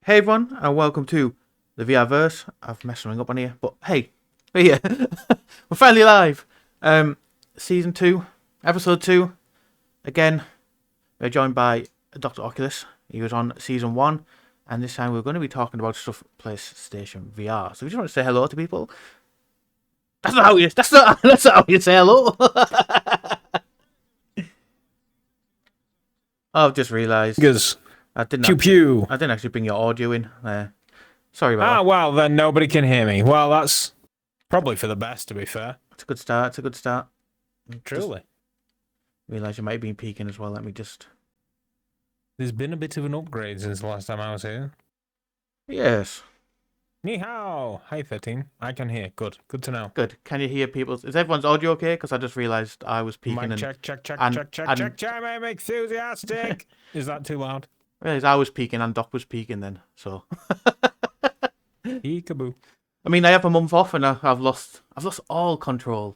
Hey everyone, and welcome to the VRverse. I've messed something up on here, but hey, we're here. We're finally live. Season 2, Episode 2. Again, we're joined by Dr. Oculus. He was on Season 1, and this time we're going to be talking about stuff PlayStation VR. So we just want to say hello to people. That's not how you say hello. I've just realised. I didn't actually bring your audio in. Sorry about that. Well, then nobody can hear me. Well, that's probably for the best, to be fair. It's a good start. Truly. Realise you might have been peeking as well. Let me just... There's been a bit of an upgrade since the last time I was here. Yes. Ni hao. Hi, 13. I can hear. Good to know. Good. Can you hear people? Is everyone's audio okay? Because I just realised I was peeking. Mic check. I'm enthusiastic. Is that too loud? I realised I was peeking and Doc was peeking then. So... Peekaboo. I mean, I have a month off and I've lost all control.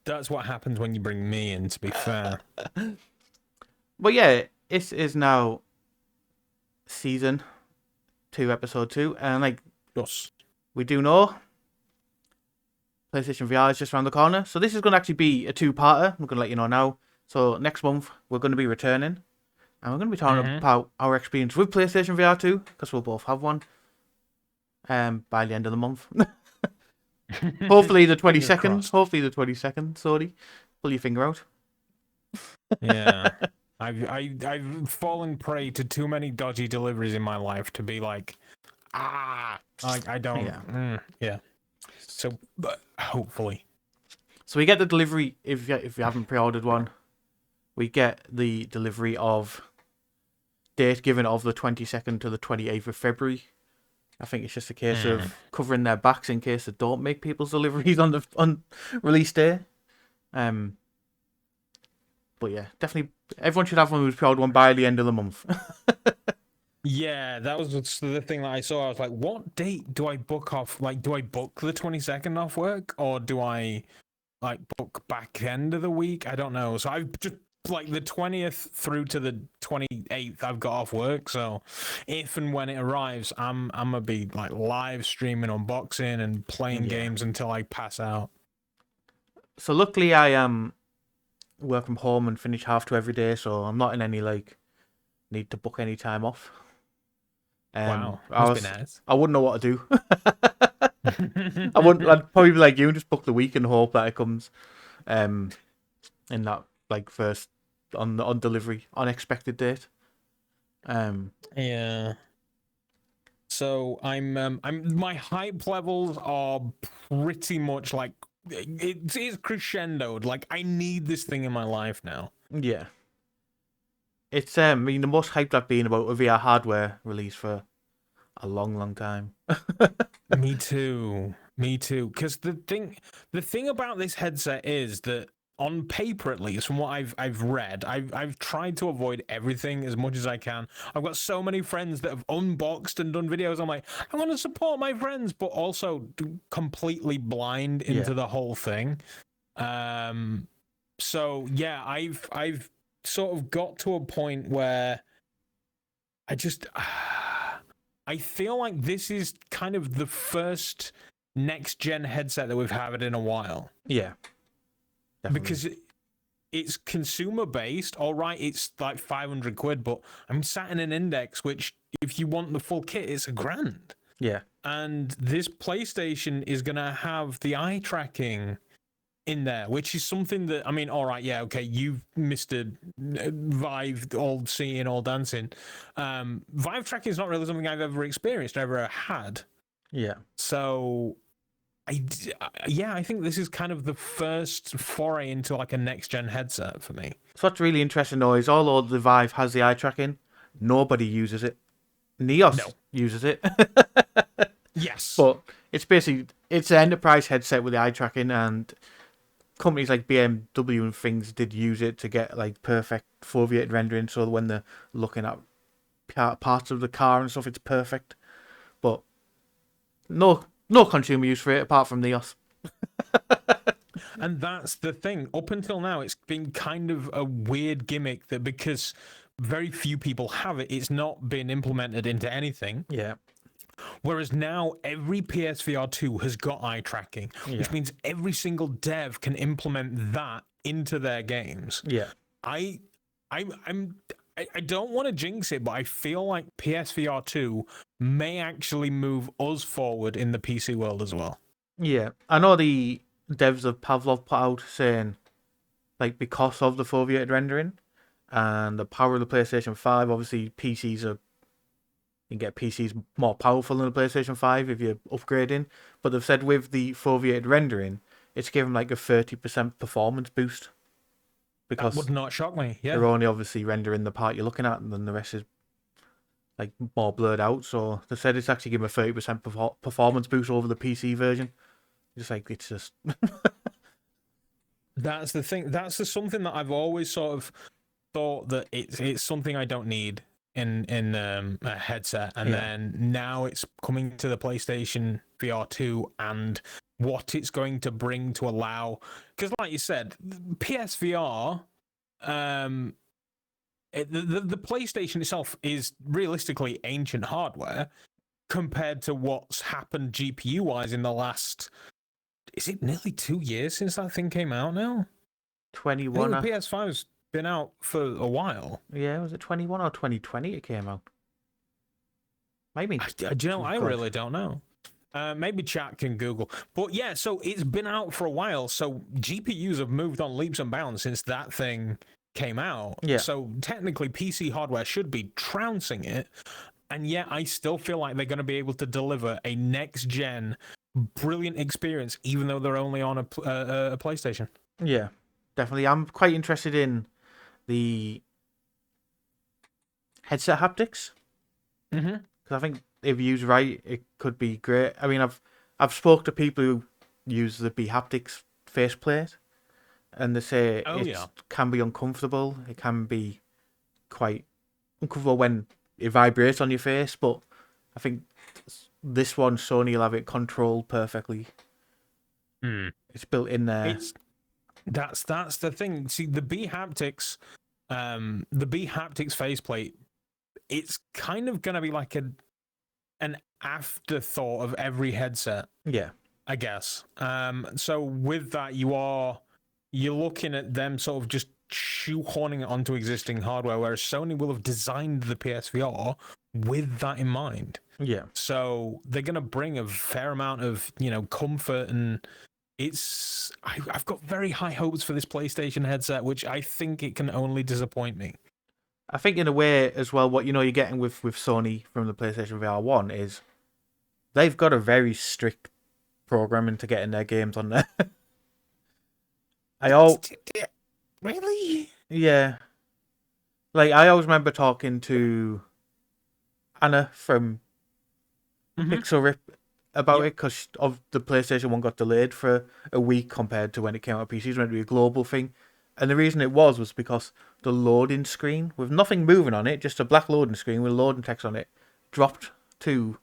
That's what happens when you bring me in, to be fair. But yeah, it is now Season 2, Episode 2. And like, Yes. we do know PlayStation VR is just around the corner. So this is going to actually be a two-parter. I'm going to let you know now. So next month, we're going to be returning. And we're going to be talking about our experience with PlayStation VR 2, because we'll both have one by the end of the month. Hopefully the 22nd. Sorry. Pull your finger out. Yeah. I've fallen prey to too many dodgy deliveries in my life to be like, I don't. Yeah. So, but hopefully. So we get the delivery, if you haven't pre-ordered one, we get the delivery of date given of the 22nd to the 28th of February. I think it's just a case of covering their backs in case they don't make people's deliveries on release day. But yeah, definitely everyone should have one who's pre-ordered one by the end of the month. Yeah, that was the thing that I saw. I was like, what date do I book off? Like, do I book the 22nd off work, or do I like book back end of the week? I don't know. So I've just like the 20th through to the 28th I've got off work, so if and when it arrives I'm gonna be like live streaming, unboxing and playing games until I pass out. So luckily I work from home and finish 2:30 every day, so I'm not in any like need to book any time off. Wow, must be nice. I wouldn't know what to do. I'd probably be like you and just book the week and hope that it comes in that like first on delivery unexpected date. Yeah. So I'm my hype levels are pretty much like it's crescendoed. Like I need this thing in my life now. Yeah. It's I mean the most hyped I've been about a VR hardware release for a long time. Me too. Because the thing about this headset is that on paper, at least, from what I've read, I've tried to avoid everything as much as I can. I've got so many friends that have unboxed and done videos. I'm like, I want to support my friends, but also completely blind into the whole thing. So yeah, I've sort of got to a point where I feel like this is kind of the first next gen headset that we've had in a while. Yeah. Definitely. Because it's consumer based. All right, it's like 500 quid, but I'm sat in an Index, which if you want the full kit, it's $1,000. Yeah. And this PlayStation is gonna have the eye tracking in there, which is something that, I mean, all right, yeah, okay, you've Mr. Vive, all seeing, all dancing. Vive tracking is not really something I've ever experienced, ever had. Yeah. So I think this is kind of the first foray into like a next-gen headset for me. So what's really interesting though is although the Vive has the eye tracking, nobody uses it. Neos uses it. Yes. But it's basically, it's an enterprise headset with the eye tracking, and companies like BMW and things did use it to get like perfect foveated rendering, so when they're looking at parts of the car and stuff, it's perfect. But no consumer use for it apart from Neos. And that's the thing. Up until now, it's been kind of a weird gimmick that because very few people have it. It's not been implemented into anything. Yeah. Whereas now every PSVR2 has got eye tracking, which Yeah. means every single dev can implement that into their games. Yeah. I don't want to jinx it, but I feel like PSVR2 may actually move us forward in the PC world as well. Yeah. I know the devs of Pavlov put out saying, like, because of the foveated rendering and the power of the PlayStation 5, obviously PCs are, you can get PCs more powerful than the PlayStation 5 if you're upgrading. But they've said with the foveated rendering, it's given like a 30% performance boost. Because that would not shock me. Yeah. they're only obviously rendering the part you're looking at, and then the rest is like more blurred out. So they said it's actually given a 30% performance boost over the PC version. Just like, it's just That's the thing. That's something that I've always sort of thought that it's something I don't need in a headset, and then now it's coming to the PlayStation VR2 and what it's going to bring to allow, because like you said, PSVR, the PlayStation itself is realistically ancient hardware compared to what's happened GPU wise in the last, is it nearly 2 years since that thing came out now? 21. I think the PS5's been out for a while. Yeah, was it 21 or 2020 it came out? Maybe. Do you know, I really don't know. Maybe chat can Google. But yeah, so it's been out for a while. So GPUs have moved on leaps and bounds since that thing came out. Yeah. So technically PC hardware should be trouncing it. And yet I still feel like they're going to be able to deliver a next-gen brilliant experience, even though they're only on a PlayStation. Yeah, definitely. I'm quite interested in the headset haptics. Mm-hmm. Because I think if used right, it could be great. I mean, I've spoke to people who use the B-haptics faceplate, and they say it can be uncomfortable. It can be quite uncomfortable when it vibrates on your face, but I think this one, Sony will have it controlled perfectly. It's built in there. That's the thing. See, the B-haptics faceplate, it's kind of gonna be like an afterthought of every headset. Yeah, I guess. So with that, you're looking at them sort of just shoehorning it onto existing hardware, whereas Sony will have designed the PSVR with that in mind. Yeah. So they're gonna bring a fair amount of, comfort, and I've got very high hopes for this PlayStation headset, which I think it can only disappoint me. I think in a way as well, what you're getting with Sony from the PlayStation VR1 is they've got a very strict programming to getting their games on there. Really? Yeah. Like, I always remember talking to Anna from Pixel Rip about it, because of the PlayStation 1 got delayed for a week compared to when it came out on PC. It was meant to be a global thing. And the reason it was because the loading screen, with nothing moving on it, just a black loading screen with loading text on it, dropped to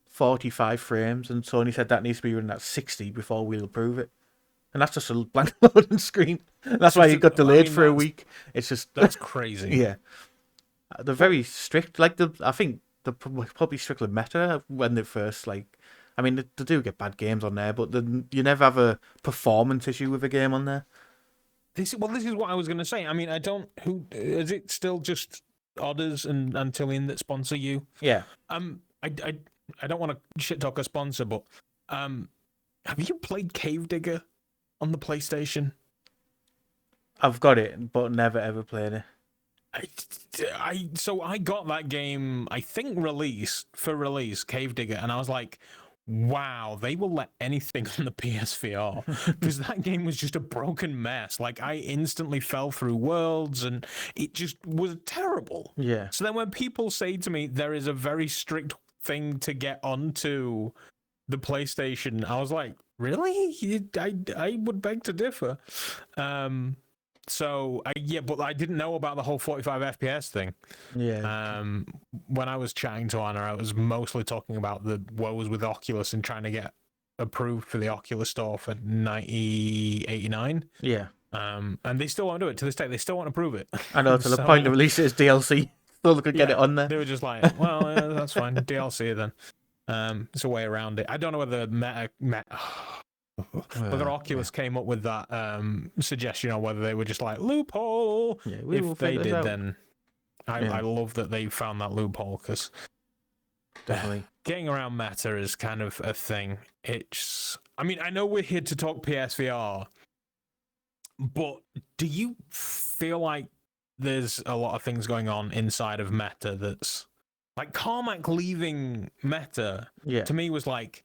45 frames. And Sony said that needs to be running at 60 before we'll approve it. And that's just a blank loading screen. That's why it got delayed for a week. It's just... That's crazy. Yeah. They're very strict. Like, I think they're probably strictly meta when they first, like... I mean, they do get bad games on there, but you never have a performance issue with a game on there. This is what I was going to say. I mean, is it still just Odders and Antillian that sponsor you? Yeah. I don't want to shit talk a sponsor, but have you played Cave Digger on the PlayStation? I've got it, but never ever played it. So I got that game, I think release, Cave Digger, and I was like, wow, they will let anything on the PSVR, because that game was just a broken mess. Like, I instantly fell through worlds, and it just was terrible. Yeah. So then when people say to me there is a very strict thing to get onto the PlayStation, I was like, really? I would beg to differ. But I didn't know about the whole 45 FPS thing. Yeah. When I was chatting to Anna, I was mostly talking about the woes with Oculus and trying to get approved for the Oculus store for $90.89. Yeah. And they still won't do it to this day. They still want to prove it. I know, to the point of release it as DLC. Still could get it on there. They were just like, well, that's fine. DLC then. It's a way around it. I don't know whether whether Oculus came up with that suggestion or whether they were just like, loophole. Yeah, if they did, then I love that they found that loophole, because definitely getting around Meta is kind of a thing. I mean, I know we're here to talk PSVR, but do you feel like there's a lot of things going on inside of Meta that's like Carmack leaving Meta? To me was like,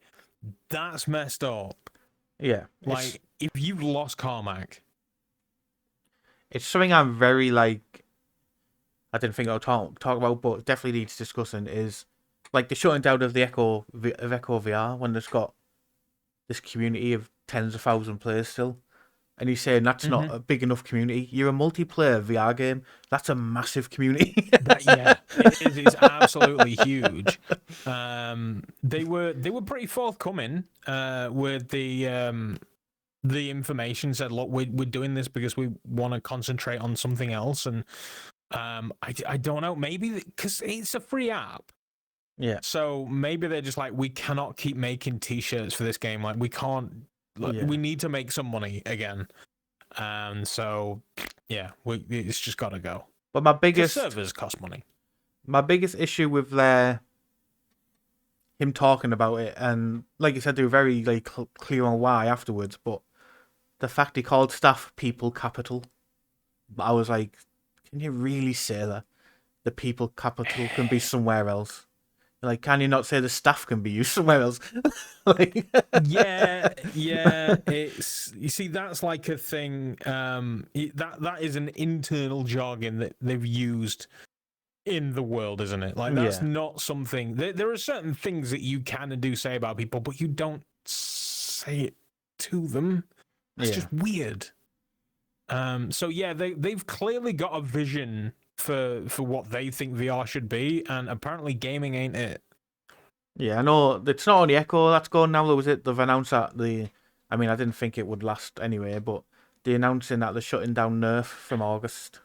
that's messed up. Yeah, like if you've lost Carmack, it's something I'm very like. I didn't think I'll talk about, but definitely needs discussing is like the shutting down of the Echo VR when there's got this community of tens of thousands of players still. And he's saying that's not a big enough community. You're a multiplayer VR game. That's a massive community. It is absolutely huge. They were pretty forthcoming with the information. Said, look, we're doing this because we want to concentrate on something else. And I don't know, maybe because it's a free app. Yeah. So maybe they're just like, we cannot keep making T-shirts for this game. Like we can't. We need to make some money again, and so it's just got to go. But my biggest servers cost money. My biggest issue with him talking about it, and like you said, they were very like clear on why afterwards. But the fact he called staff people capital, I was like, can you really say that? The people capital can be somewhere else. Like, can you not say the staff can be used somewhere else? Like... It's, you see, that's like a thing. That is an internal jargon that they've used in the world, isn't it? Like, that's not something. There are certain things that you can and do say about people, but you don't say it to them. It's just weird. So they've clearly got a vision for what they think VR should be, and apparently gaming ain't it. Yeah, I know it's not only Echo that's going now. Though, was it? They've announced that I mean, I didn't think it would last anyway, but they're announcing that they're shutting down Nerf from August.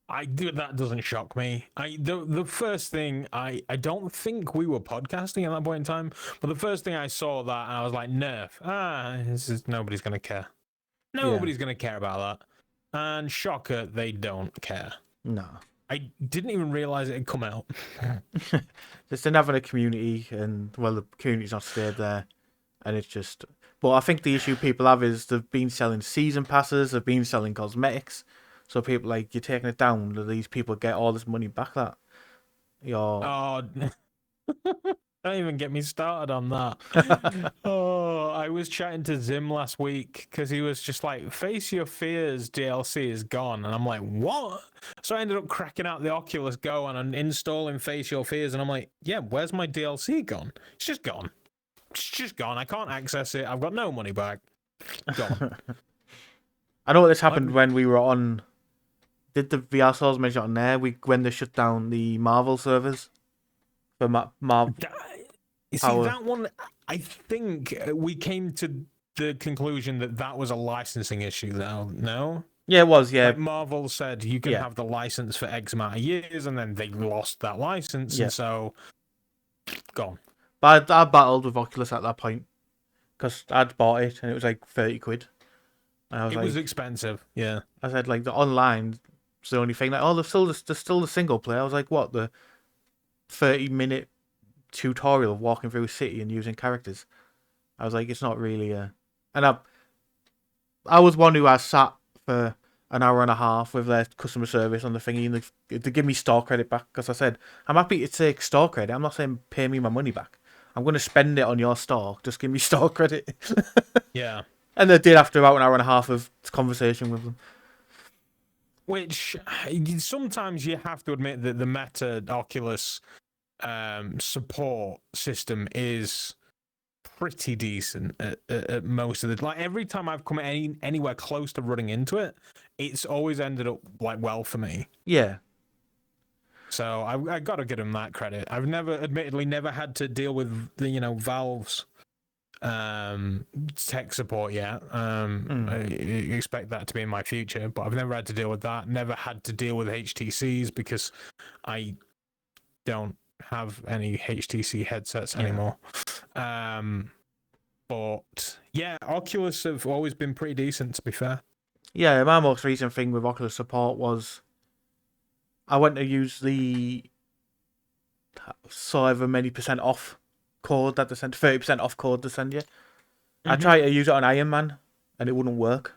That doesn't shock me. The first thing I don't think we were podcasting at that point in time, but the first thing I saw that and I was like, Nerf. Nobody's gonna care. Nobody's gonna care about that. And shocker, they don't care. No. I didn't even realize it had come out. Just in having a community, and well, the community's not stayed there, and it's just. But I think the issue people have is they've been selling season passes, they've been selling cosmetics, so people like you're taking it down. Do these people get all this money back? That don't even get me started on that. I was chatting to Zim last week because he was just like, Face Your Fears DLC is gone. And I'm like, what? So I ended up cracking out the Oculus Go and installing Face Your Fears. And I'm like, yeah, where's my DLC gone? It's just gone. It's just gone. I can't access it. I've got no money back. Gone. I know this happened when we were on... Did the VR stores mention on there when they shut down the Marvel servers? For Marvel... You see, that one, I think we came to the conclusion that was a licensing issue, though, no? Yeah, it was, yeah. Like Marvel said you can have the license for X amount of years, and then they lost that license, and so, gone. But I battled with Oculus at that point, because I'd bought it, and it was like 30 quid. And I was it was expensive, yeah. I said, like, the online is the only thing. Like, there's still the single player. I was like, what, the 30-minute tutorial of walking through a city and using characters? I was like, it's not really a... And I was one who I sat for an hour and a half with their customer service on the thingy, and they give me store credit back, because I said, I'm happy to take store credit. I'm not saying pay me my money back. I'm going to spend it on your store. Just give me store credit. Yeah. And they did after about an hour and a half of conversation with them. Which, sometimes you have to admit that the Meta Oculus support system is pretty decent at most of the... Like, every time I've come anywhere close to running into it, it's always ended up, like, well for me. Yeah. So I got to give them that credit. I've admittedly never had to deal with the, Valve's tech support yet. I expect that to be in my future, but I've never had to deal with that. Never had to deal with HTCs because I don't have any HTC headsets anymore. But yeah, Oculus have always been pretty decent, to be fair. Yeah, my most recent thing with Oculus support was I went to use the however many percent off code that they sent, 30% off code they send you. I tried to use it on Iron Man and it wouldn't work.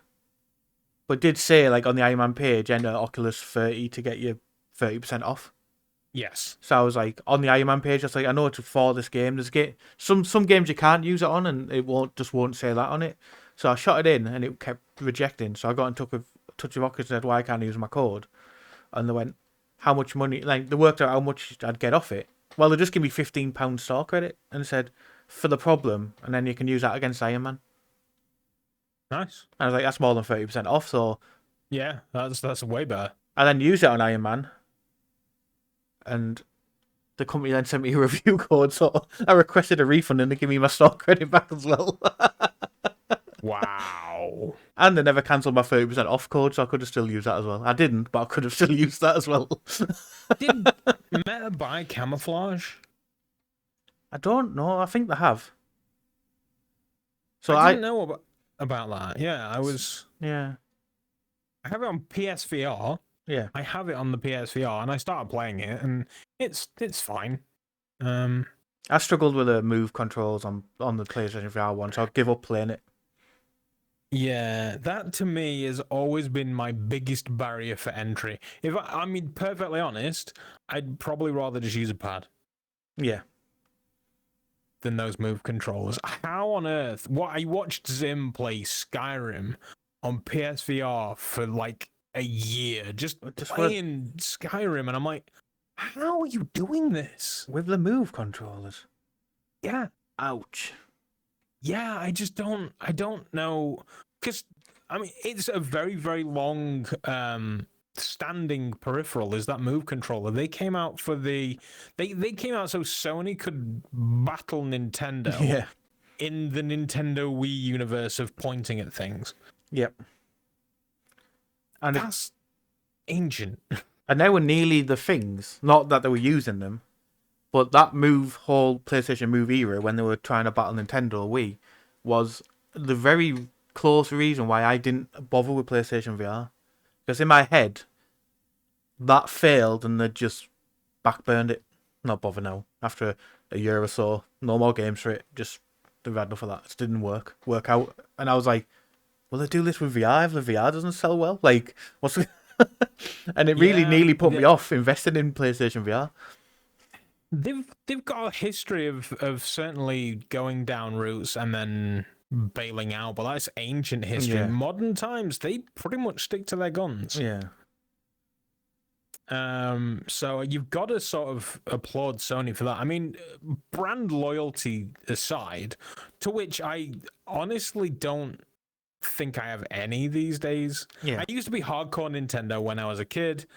But it did say, like, on the Iron Man page, enter Oculus 30 to get you 30% off. Yes. So I was like, on the Iron Man page, I was like, I know it's for this game. There's some games you can't use it on, and it won't say that on it. So I shot it in, and it kept rejecting. So I got in touch with Oculus and said, why can't I use my code? And they went, how much money? Like, they worked out how much I'd get off it. Well, they just give me £15 store credit, and said, for the problem, and then you can use that against Iron Man. Nice. And I was like, that's more than 30% off. So yeah, that's way better. I then used it on Iron Man. And the company then sent me a review code, so I requested a refund and they give me my stock credit back as well. Wow. And they never cancelled my 30% off code, so I could have still used that as well. I didn't, but I could have still used that as well. Did Meta buy Camouflage? I don't know. I think they have. So I didn't know about that. Yeah, Yeah. I have it on PSVR. Yeah. I have it on the PSVR, and I started playing it, and it's fine. I struggled with the move controls on the PlayStation VR one, so I'll give up playing it. Yeah, that to me has always been my biggest barrier for entry. If I mean, perfectly honest, I'd probably rather just use a pad. Yeah. Than those move controllers. How on earth? I watched Zim play Skyrim on PSVR for like a year, just playing Skyrim, and I'm like, how are you doing this with the move controllers? Yeah. Ouch. Yeah, I don't know, because I mean it's a very, very long standing peripheral is that move controller. They came out for they came out so Sony could battle Nintendo in the Nintendo Wii universe of pointing at things. Yep. And that's ancient. And they were nearly the things, not that they were using them, but that whole PlayStation Move era when they were trying to battle Nintendo Wii was the very close reason why I didn't bother with PlayStation VR. Because in my head, that failed and they just backburned it. Not bother now. After a year or so, no more games for it. Just they've had enough of that. It didn't work out. And I was like, will they do this with VR if the VR doesn't sell well? Like, what's the... And it really nearly put me off investing in PlayStation VR. They've got a history of certainly going down routes and then bailing out, but that's ancient history. Yeah. Modern times, they pretty much stick to their guns. Yeah. So you've got to sort of applaud Sony for that. I mean, brand loyalty aside, to which I honestly don't think I have any these days. Yeah. I used to be hardcore Nintendo when I was a kid,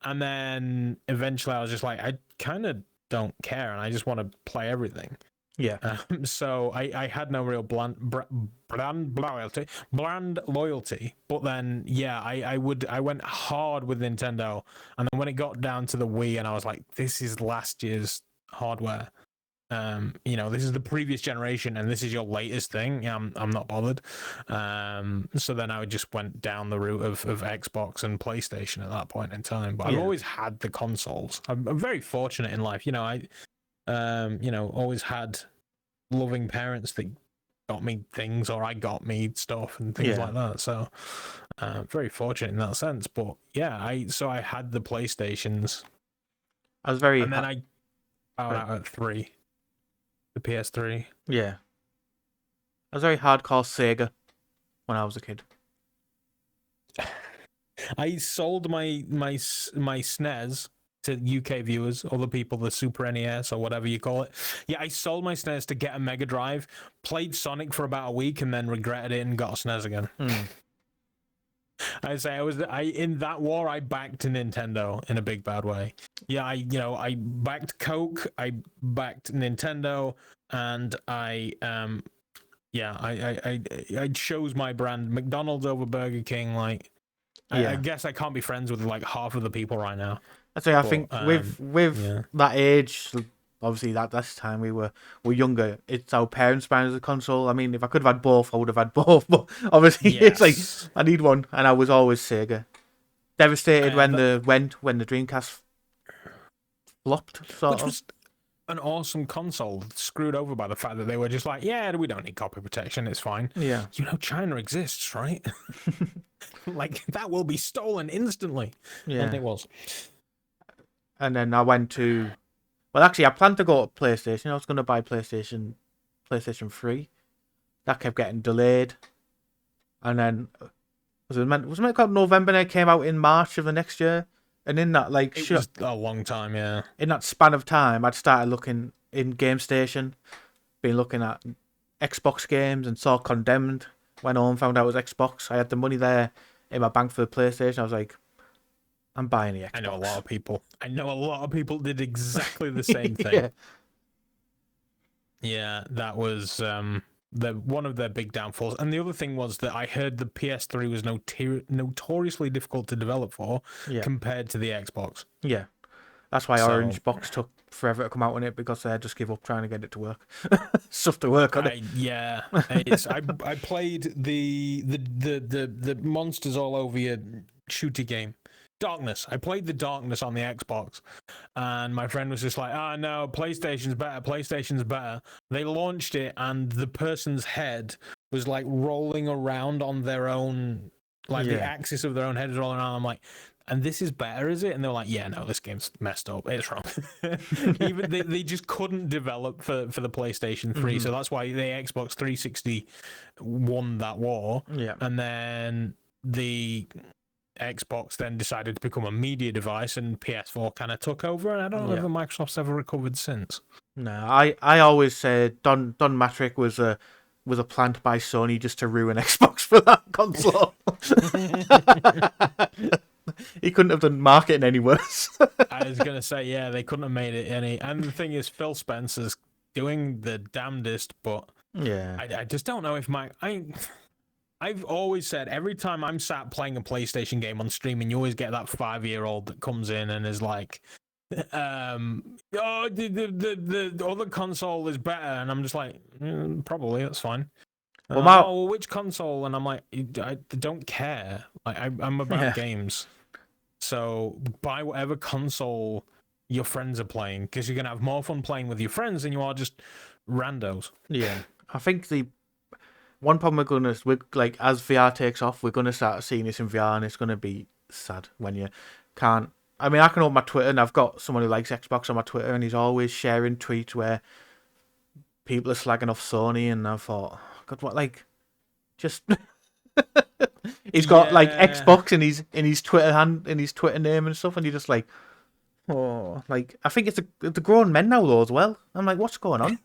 and then eventually I was just like, I kind of don't care, and I just want to play everything. Yeah. So I had no real brand loyalty, but then I went hard with Nintendo, and then when it got down to the Wii, and I was like, this is last year's hardware. This is the previous generation, and this is your latest thing. I'm not bothered. So then I just went down the route of Xbox and PlayStation at that point in time. But I've always had the consoles. I'm very fortunate in life. Always had loving parents that got me things, or I got me stuff and things like that. So very fortunate in that sense. But yeah, I had the PlayStations. I was very, and then I bowed out at 3. The PS3. Yeah. I was very hardcore Sega when I was a kid. I sold my SNES to UK viewers, other people, the Super NES or whatever you call it. Yeah, I sold my SNES to get a Mega Drive, played Sonic for about a week, and then regretted it and got a SNES again. I in that war I backed Nintendo in a big bad way. Yeah, I backed Coke, I backed Nintendo, and I yeah, I chose my brand, McDonald's over Burger King. Like, I guess I can't be friends with like half of the people right now. That's why I think with yeah. that age, obviously that's time we were younger. It's our parents buying us a console. I mean, if I could have had both, I would have had both. But obviously, it's like I need one, and I was always Sega. Devastated when the Dreamcast flopped, which was an awesome console, screwed over by the fact that they were just like, yeah, we don't need copy protection, it's fine. Yeah. You know, China exists, right? Like, that will be stolen instantly. Yeah. And it was. And then I went to... Well, actually, I planned to go to PlayStation. I was going to buy PlayStation 3. That kept getting delayed. And then... Was it meant to come out November and it came out in March of the next year? And in that, like... It was a long time, yeah. In that span of time, I'd started looking in Game Station. Been looking at Xbox games and saw Condemned. Went home, found out it was Xbox. I had the money there in my bank for the PlayStation. I was like, I'm buying the Xbox. I know a lot of people did exactly the same thing. Yeah. Yeah, that was one of their big downfalls. And the other thing was that I heard the PS3 was notoriously difficult to develop for compared to the Xbox. Yeah. That's why Orange Box took forever to come out on it, because they just give up trying to get it to work. Stuff to work on it. Yeah, I played the monsters all over your shooter game, Darkness. I played the Darkness on the Xbox, and my friend was just like, "Ah, no, PlayStation's better. PlayStation's better." They launched it, and the person's head was like rolling around on their own, like the axis of their own head is rolling around. I'm like, and this is better, is it? And they were like, yeah, no, this game's messed up. It's wrong. Even they just couldn't develop for the PlayStation 3. So that's why the Xbox 360 won that war. Yeah. And then the Xbox then decided to become a media device, and PS4 kind of took over. And I don't know if Microsoft's ever recovered since. No, I always said Don Matrick was a plant by Sony just to ruin Xbox for that console. He couldn't have done marketing any worse. I was going to say, yeah, they couldn't have made it any. And the thing is, Phil Spencer's doing the damnedest, but I just don't know if I've always said, every time I'm sat playing a PlayStation game on stream, and you always get that 5-year-old that comes in and is like, oh, the other console is better. And I'm just like, probably, that's fine. Well, which console? And I'm like, I don't care. Like, I'm about games. So buy whatever console your friends are playing, because you're going to have more fun playing with your friends than you are just randos. Yeah. I think the one problem we're like, as VR takes off, we're going to start seeing this in VR, and it's going to be sad when you can't. I mean, I can open my Twitter, and I've got someone who likes Xbox on my Twitter, and he's always sharing tweets where people are slagging off Sony, and I thought, God, what, like, just... He's got like Xbox in his Twitter name and stuff, and you're just like, oh, like, I think it's the grown men now though as well. I'm like, what's going on?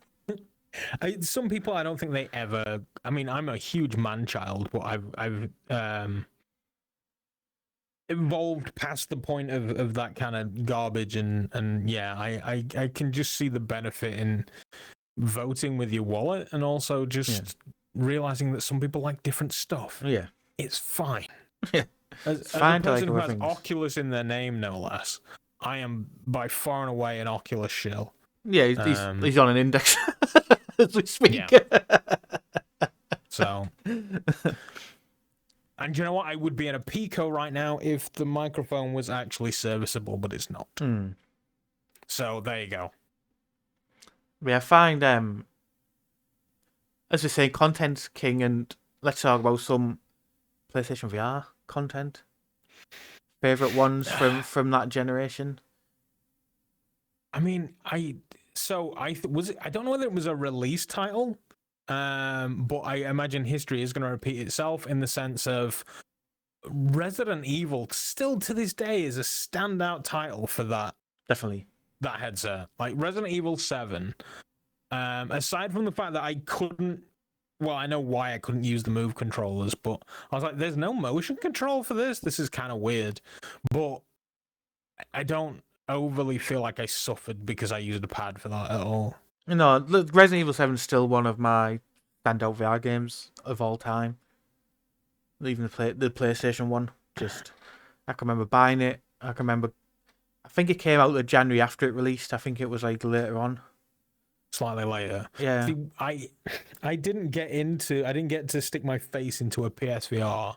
Some people, I don't think they ever. I mean, I'm a huge man child, but I've evolved past the point of that kind of garbage, and yeah, I can just see the benefit in voting with your wallet, and also just realizing that some people like different stuff. Yeah. It's fine. Yeah, as a person who has Oculus in their name, no less, I am by far and away an Oculus shill. Yeah, he's on an index as we speak. Yeah. So, and you know what? I would be in a Pico right now if the microphone was actually serviceable, but it's not. So there you go. Yeah, find as we say, content's king, and let's talk about some PlayStation VR content. Favorite ones from that generation. I mean, I don't know whether it was a release title, but I imagine history is going to repeat itself in the sense of Resident Evil still to this day is a standout title for that. Definitely. That headset. Like Resident Evil 7, aside from the fact that I couldn't, well, I know why I couldn't use the Move controllers, but I was like, there's no motion control for this? This is kind of weird. But I don't overly feel like I suffered because I used a pad for that at all. No, Resident Evil 7 is still one of my standout VR games of all time. Even the PlayStation one. I can remember buying it. I think it came out the January after it released. I think it was like later on. Slightly later. Yeah. See, I didn't get to stick my face into a PSVR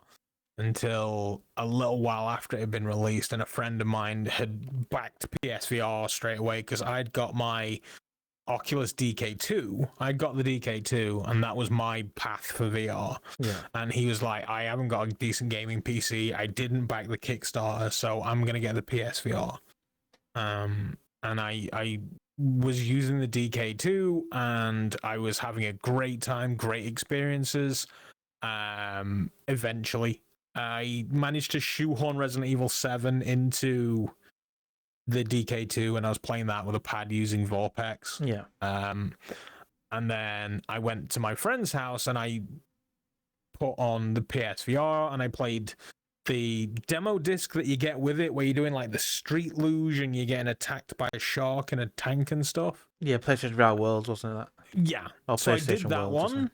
until a little while after it had been released, and a friend of mine had backed PSVR straight away because I'd got my Oculus DK2. I got the DK2, and that was my path for VR. Yeah. And he was like, I haven't got a decent gaming PC. I didn't back the Kickstarter, so I'm going to get the PSVR. And I was using the DK2, and I was having a great time, great experiences. Eventually, I managed to shoehorn Resident Evil 7 into the DK2, and I was playing that with a pad using Vortex. Yeah. And then I went to my friend's house and I put on the PSVR and I played the demo disc that you get with it, where you're doing like the street luge and you're getting attacked by a shark in a tank and stuff. Yeah, PlayStation VR Worlds, wasn't it? That? Yeah. Or So I PlayStation did that Worlds, one.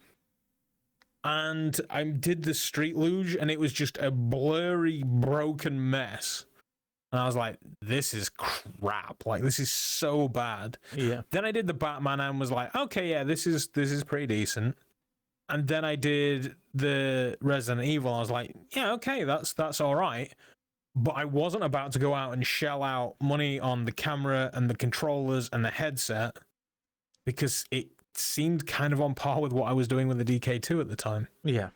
And I did the street luge, and it was just a blurry, broken mess. And I was like, this is crap. Like, this is so bad. Yeah. Then I did the Batman and was like, okay, yeah, this is pretty decent. And then I did the Resident Evil. I was like, yeah, okay, that's all right. But I wasn't about to go out and shell out money on the camera and the controllers and the headset, because it seemed kind of on par with what I was doing with the DK2 at the time. Yeah.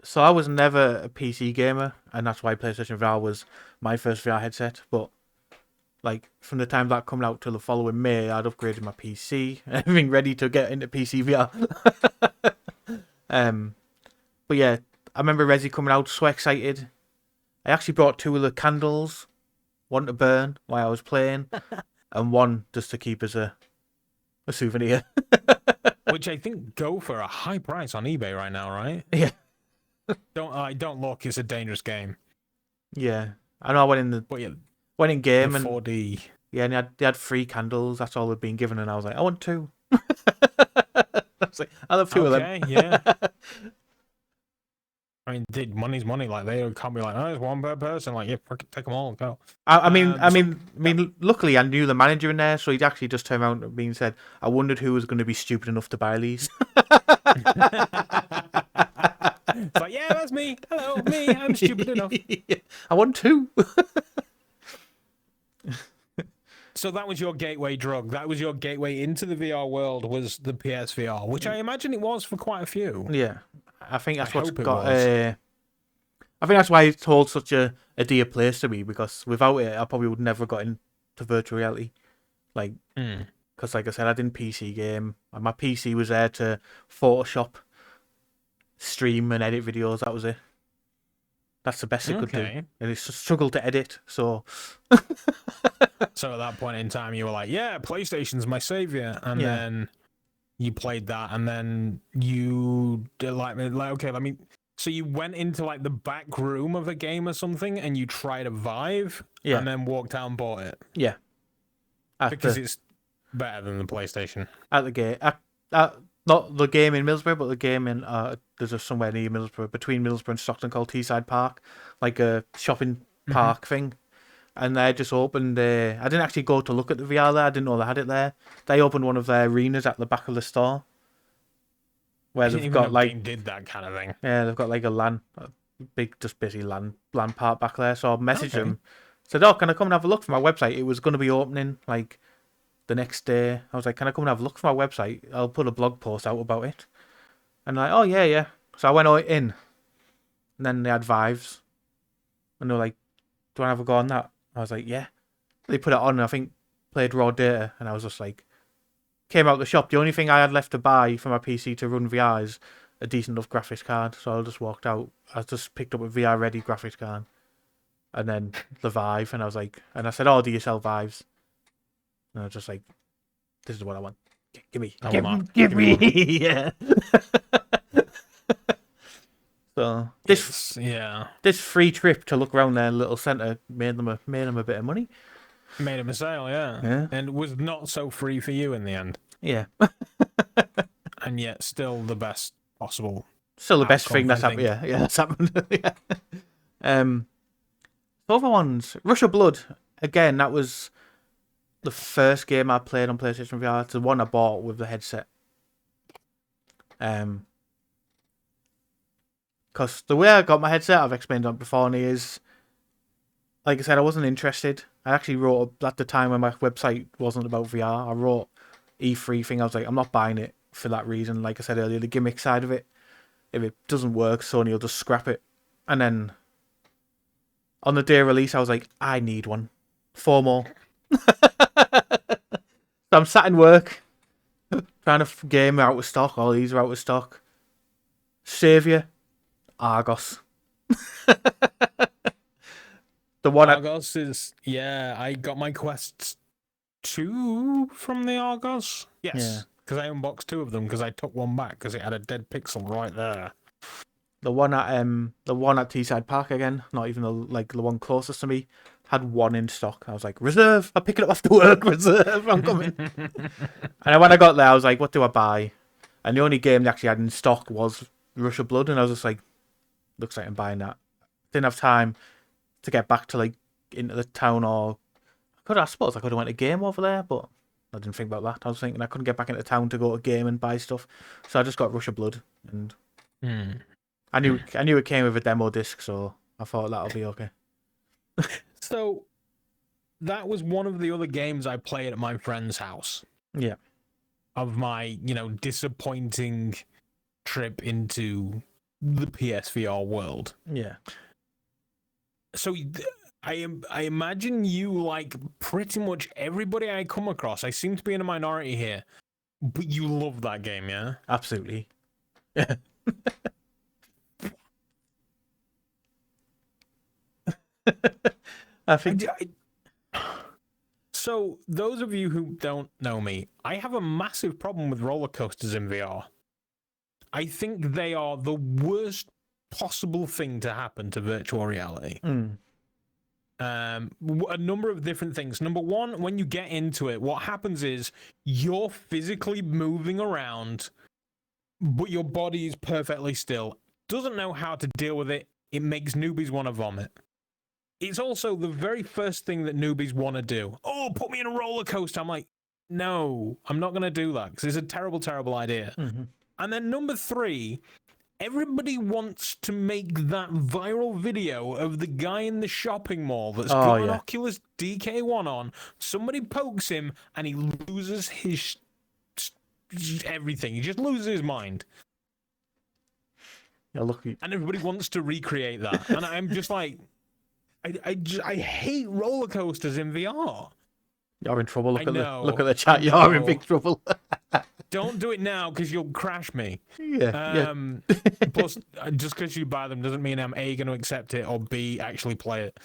So I was never a PC gamer, and that's why PlayStation VR was my first VR headset. But like from the time that coming out till the following May, I'd upgraded my PC, everything ready to get into PC VR. But yeah, I remember Resi coming out, so excited. I actually brought 2 of the candles, one to burn while I was playing, and one just to keep as a souvenir. Which I think go for a high price on eBay right now, right? Yeah. Don't look. It's a dangerous game. Yeah, I know. I went in game and 4D. Yeah, and they had 3 candles. That's all they'd been given, and I was like, I want 2. I was like, I'll have 2 of them. Okay, yeah. I mean, dude, money's money. Like, they can't be like, oh, it's one per person. Like, yeah, take them all and go. I mean, luckily I knew the manager in there, so he'd actually just turned around and said, I wondered who was going to be stupid enough to buy these. It's like, yeah, that's me. Hello, me. I'm stupid enough. I want 2. So that was your gateway drug. That was your gateway into the VR world, was the PSVR, which I imagine it was for quite a few. Yeah, I think that's what's hope it got. was. I think that's why it's hold such a dear place to me, because without it, I probably would never got into virtual reality. Like, because like I said, I didn't PC game, and my PC was there to Photoshop, stream, and edit videos. That was it. That's the best it could do, and it's a struggle to edit. So, so at that point in time, you were like, "Yeah, PlayStation's my savior," and then you played that, and then you did like okay, let me. So you went into like the back room of a game or something, and you tried a Vive, and then walked out and bought it. Yeah, because it's better than the PlayStation. At the gate, not the game in Middlesbrough, but the game in there's just somewhere near Middlesbrough, between Middlesbrough and Stockton, called Teesside Park, like a shopping park thing. And they just opened. I didn't actually go to look at the VR there. I didn't know they had it there. They opened one of their arenas at the back of the store, where they've got like did that kind of thing. Yeah, they've got like a big, just busy land park back there. So I messaged them, said, "Oh, can I come and have a look for my website?" It was going to be opening like the next day. I was like, "Can I come and have a look for my website? I'll put a blog post out about it." And like, "Oh yeah." So I went in, and then they had Vives, and they were like, "Do you want to have a go on that?" I was like, "Yeah." They put it on, and I think played raw data, and I was just like, came out the shop. The only thing I had left to buy for my PC to run VR is a decent enough graphics card. So I just walked out. I just picked up a VR ready graphics card, and then the Vive, and I was like, and I said, "Oh, do you sell Vives?" And I was just like, "This is what I want. Give me, give me, yeah." So this free trip to look around their little centre made them a bit of money. Made him a sale, yeah. And was not so free for you in the end. Yeah. and yet still the best possible. Still the best thing outcome, that's I happened. Yeah, that's happened. Yeah. The other ones, Rush of Blood. Again, that was the first game I played on PlayStation VR. It's the one I bought with the headset. Because the way I got my headset, I've explained on before, and is, like I said, I wasn't interested. I actually wrote at the time when my website wasn't about VR. I wrote E3 thing. I was like, I'm not buying it for that reason. Like I said earlier, the gimmick side of it. If it doesn't work, Sony will just scrap it. And then on the day of release, I was like, I need one. 4 more. So I'm sat in work, trying to game out of stock. All these are out of stock. Savior, Argos. The one Argos is I got my Quest 2 from the Argos. Yes, because I unboxed 2 of them because I took one back because it had a dead pixel right there. the one at Teesside Park again, not even the one closest to me, had 1 in stock. I was like, reserve. I'll pick it up after work. Reserve. I'm coming. And then when I got there, I was like, what do I buy? And the only game they actually had in stock was Rush of Blood, and I was just like, looks like I'm buying that. Didn't have time to get back to into the town, or I suppose I could have went to game over there, but I didn't think about that. I was thinking I couldn't get back into town to go to game and buy stuff, so I just got Rush of Blood, and I knew it came with a demo disc, so I thought that'll be okay. So that was one of the other games I played at my friend's house. Yeah. Of my, disappointing trip into the PSVR world. Yeah. So I imagine you like pretty much everybody I come across. I seem to be in a minority here, but you love that game, yeah? Absolutely. Yeah. I think. So, those of you who don't know me, I have a massive problem with roller coasters in VR. I think they are the worst possible thing to happen to virtual reality. A number of different things. Number one, when you get into it, what happens is you're physically moving around, but your body is perfectly still. Doesn't know how to deal with it. It makes newbies want to vomit. It's also the very first thing that newbies want to do. Oh, put me in a roller coaster. I'm like, no, I'm not going to do that because it's a terrible, terrible idea. Mm-hmm. And then number 3, everybody wants to make that viral video of the guy in the shopping mall that's got an Oculus DK1 on. Somebody pokes him and he loses his everything. He just loses his mind. You're lucky. And everybody wants to recreate that. And I'm just like, I hate roller coasters in VR. You're in trouble. Look at the chat. You're in big trouble. Don't do it now because you'll crash me. Yeah. Plus, just because you buy them doesn't mean I'm A, going to accept it, or B, actually play it.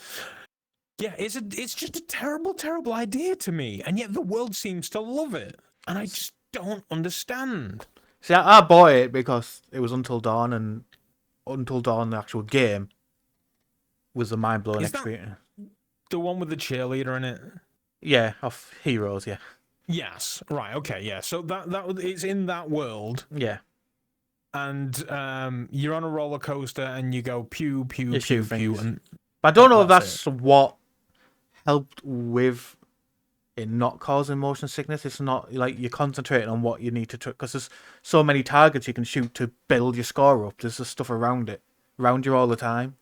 Yeah, it's just a terrible, terrible idea to me, and yet the world seems to love it, and I just don't understand. See, I bought it because it was Until Dawn, and Until Dawn, the actual game, was a mind-blowing experience. The one with the cheerleader in it? Yeah, of Heroes, yeah. Yes, right, okay, yeah. So that it's in that world. Yeah. And you're on a roller coaster and you go pew, pew, pew, pew. And but I don't know if that's what helped with it not causing motion sickness. It's not like you're concentrating on what you need to, because there's so many targets you can shoot to build your score up. There's just stuff around you all the time.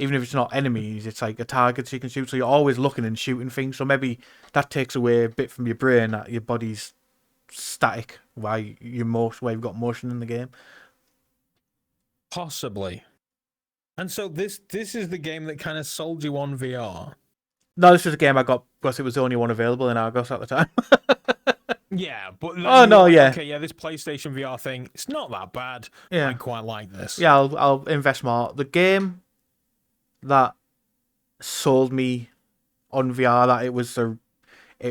Even if it's not enemies, it's like a target you can shoot. So you're always looking and shooting things. So maybe that takes away a bit from your brain, that your body's static while you've got motion in the game. Possibly. And so this is the game that kind of sold you on VR. No, this was a game I got because it was the only one available in Argos at the time. Yeah, but okay, this PlayStation VR thing, it's not that bad. Yeah. I quite like this. Yeah, I'll invest more. The game that sold me on VR, that it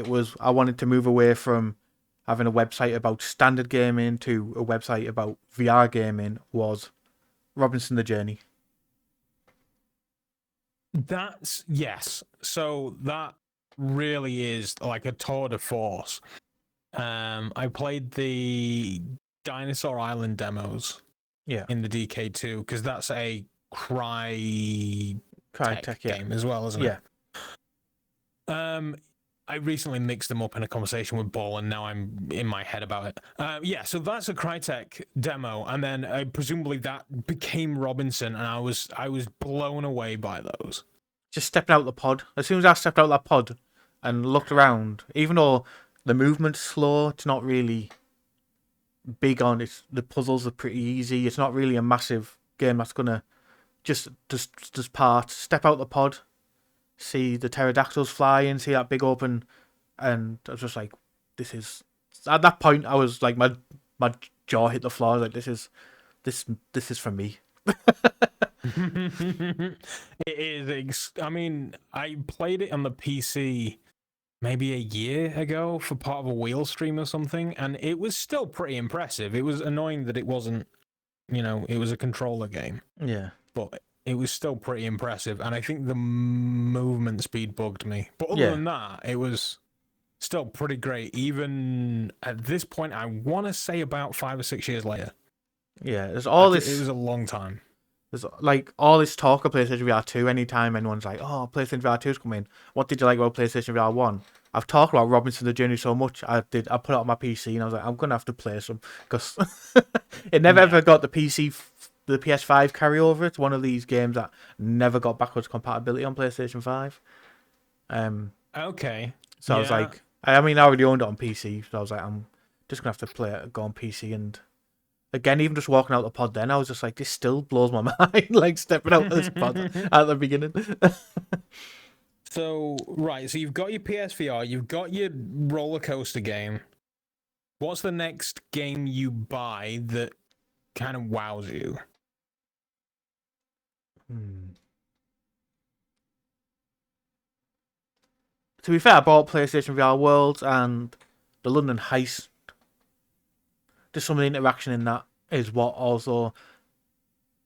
was I wanted to move away from having a website about standard gaming to a website about VR gaming, was Robinson the Journey. That's yes. So that really is like a tour de force. I played the Dinosaur Island demos Yeah. in the DK2 because that's a Crytek Crytek, yeah. game as well, isn't Yeah. it? I recently mixed them up in a conversation with Ball, and now I'm in my head about it. Yeah, so that's a Crytek demo, and then presumably that became Robinson, and I was blown away by those. Just stepping out the pod. As soon as I stepped out that pod and looked around, even though the movement's slow, it's not really big on it. The puzzles are pretty easy. It's not really a massive game that's gonna just part. Step out the pod, see the pterodactyls fly in, see that big open, and I was just like, this is. At that point, I was like, my jaw hit the floor. I was like, this is for me. It is. I mean, I played it on the PC maybe a year ago for part of a wheel stream or something, and it was still pretty impressive. It was annoying that it wasn't, it was a controller game. Yeah. But it was still pretty impressive, and I think the movement speed bugged me. But other than that, it was still pretty great. Even at this point, I want to say about 5 or 6 years later. Yeah, there's all this. It was a long time. There's like all this talk of PlayStation VR2. Anytime anyone's like, "Oh, PlayStation VR2's coming," what did you like about PlayStation VR1? I've talked about Robinson the Journey so much. I put it on my PC, and I was like, I'm gonna have to play some because it never ever got the PS5 carryover. It's one of these games that never got backwards compatibility on PlayStation 5. Okay. So I was like, I already owned it on PC, so I was like, I'm just gonna have to play it, go on PC, and again, even just walking out the pod, then I was just like, this still blows my mind, like stepping out of this pod at the beginning. So you've got your PSVR, you've got your roller coaster game. What's the next game you buy that kind of wows you? To be fair, I bought PlayStation VR Worlds and the London Heist. Just some of the interaction in that is what also.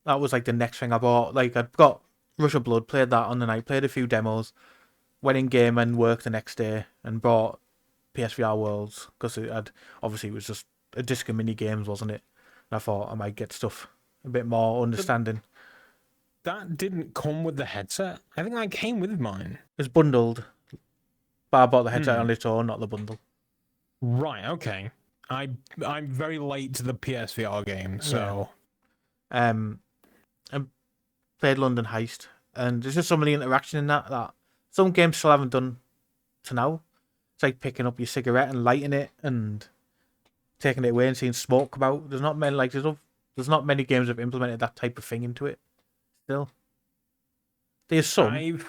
That was like the next thing I bought. Like, I got Rush of Blood, played that on the night, played a few demos, went in game and worked the next day, and bought PSVR Worlds because it was just a disc of mini games, wasn't it? And I thought I might get stuff a bit more understanding. That didn't come with the headset. I think that came with mine. It's bundled, but I bought the headset on its own, not the bundle. Right. Okay. I'm very late to the PSVR game, so. I played London Heist, and there's just some of the interaction in that some games still haven't done to now. It's like picking up your cigarette and lighting it and taking it away and seeing smoke come out. There's not many there's not many games that have implemented that type of thing into it. Still, there's some.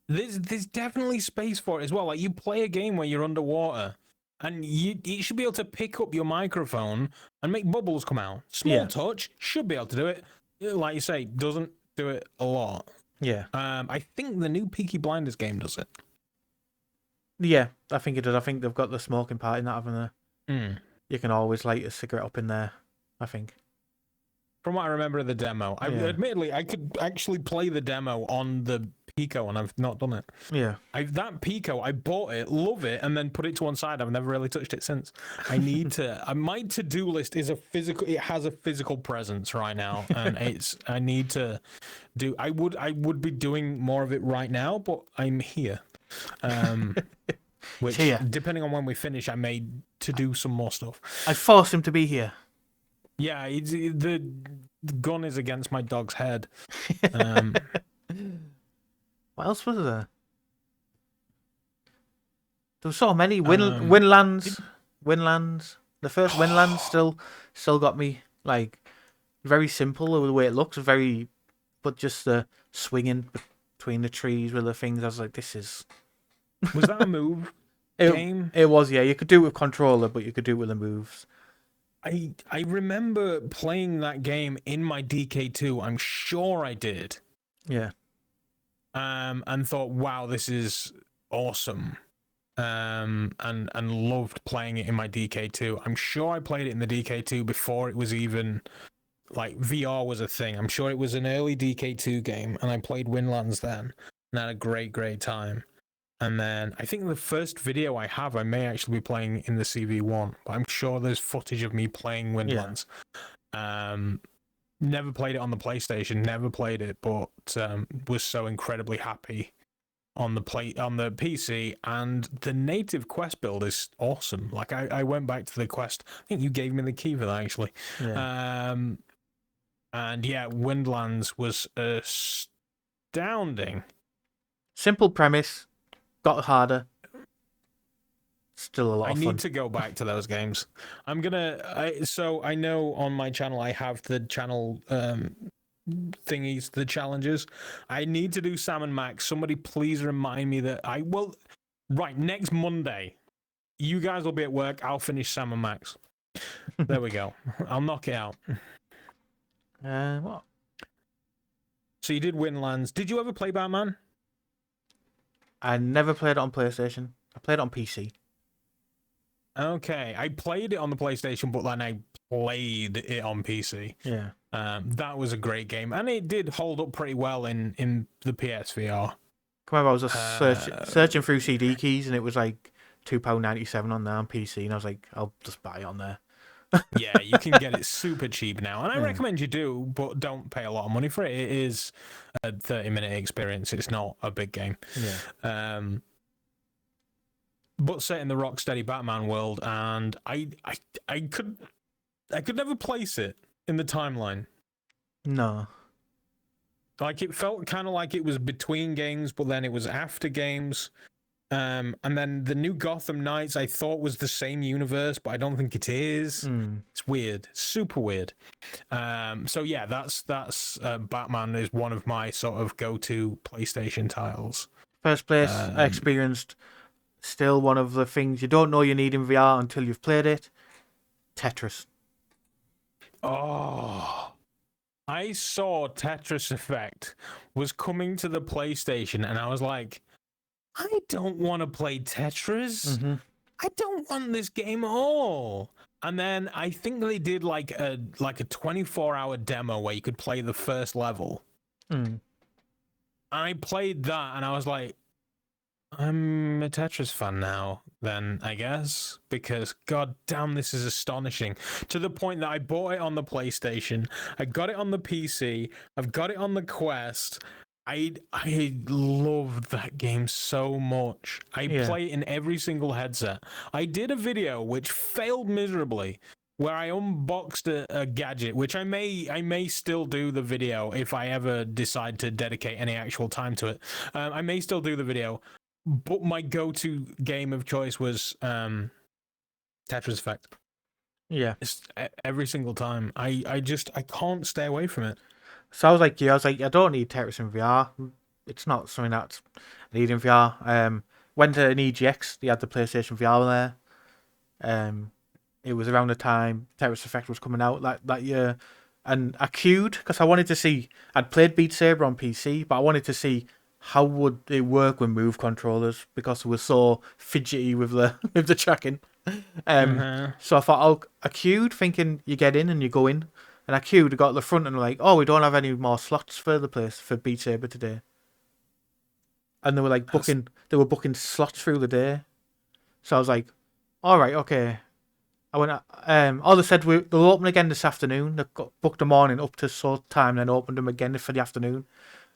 There's definitely space for it as well. Like, you play a game where you're underwater, and you should be able to pick up your microphone and make bubbles come out. Small touch, should be able to do it. Like you say, doesn't do it a lot. Yeah. I think the new Peaky Blinders game does it. Yeah, I think it does. I think they've got the smoking part in that, haven't they? You can always light a cigarette up in there, I think. From what I remember of the demo, admittedly, I could actually play the demo on the Pico, and I've not done it. Yeah. That Pico, I bought it, love it, and then put it to one side. I've never really touched it since. I need to. My to-do list is it has a physical presence right now, and I need to do. I would be doing more of it right now, but I'm here. Which, depending on when we finish, I may to do some more stuff. I forced him to be here. Yeah, the gun is against my dog's head. What else was there? There were so many Winlands. The first Winlands still got me, like, very simple the way it looks. But just the swinging between the trees with the things. I was like, this is. Was that a move game? It was, yeah. You could do it with controller, but you could do it with the moves. I remember playing that game in my DK2. I'm sure I did. Yeah. And thought, wow, this is awesome. And loved playing it in my DK2. I'm sure I played it in the DK2 before it was even like VR was a thing. I'm sure it was an early DK2 game, and I played Winlands then, and had a great time. And then I think the first video I have, I may actually be playing in the CV1, but I'm sure there's footage of me playing Windlands. Never played it on the PlayStation, never played it, but was so incredibly happy on the PC, and the native quest build is awesome. Like I went back to the quest. I think you gave me the key for that actually. Yeah. And yeah, Windlands was astounding. Simple premise, got harder. Still a lot I of need fun. to go back to those games. So I know on my channel I have the channel thingies, the challenges. I need to do Sam and Max. Somebody please remind me that I will. Right, next Monday, you guys will be at work. I'll finish Sam and Max. There we go. I'll knock it out. What? So you did Windlands. Did you ever play Batman? I never played it on PlayStation. I played it on PC. Okay, I played it on the PlayStation, but then I played it on PC. Yeah. That was a great game, and it did hold up pretty well in the PSVR. Come on, I was just searching through CD keys, and it was like £2.97 on there on PC, and I was like, I'll just buy it on there. Yeah, you can get it super cheap now, and I recommend you do, but don't pay a lot of money for it. It is a 30-minute experience. It's not a big game. Yeah. But set in the Rocksteady Batman world, and I could never place it in the timeline. No. Like it felt kind of like it was between games, but then it was after games. And then the new Gotham Knights I thought was the same universe, but I don't think it is. It's weird, super weird. So yeah, that's Batman is one of my sort of go-to PlayStation titles. First place I experienced, still one of the things you don't know you need in VR until you've played it, Tetris. Oh, I saw Tetris Effect was coming to the PlayStation, and I was like, I don't want to play Tetris. I don't want this game at all. And then I think they did like a 24-hour demo where you could play the first level. And I played that, and I was like, I'm a Tetris fan now, then, I guess, because god damn, this is astonishing. To the point that I bought it on the PlayStation, I got it on the PC, I've got it on the Quest. I loved that game so much. I play it in every single headset. I did a video which failed miserably, where I unboxed a gadget, which I may still do the video if I ever decide to dedicate any actual time to it. I may still do the video. But my go-to game of choice was Tetris Effect. Yeah. It's every single time. I can't stay away from it. So I was like, I don't need Tetris in VR. It's not something that I need in VR. Went to an EGX. They had the PlayStation VR there. It was around the time Tetris Effect was coming out that year, and I queued because I wanted to see. I'd played Beat Saber on PC, but I wanted to see how would it work with Move controllers because it was so fidgety with the tracking. So I thought I queued thinking you get in and you go in, and I queued, I got to the front and like, oh, we don't have any more slots for the place for Beat Saber today. And they were like booking slots through the day. So I was like, all right, okay. I went. All they said they'll open again this afternoon. They got booked the morning up to sort time, then opened them again for the afternoon.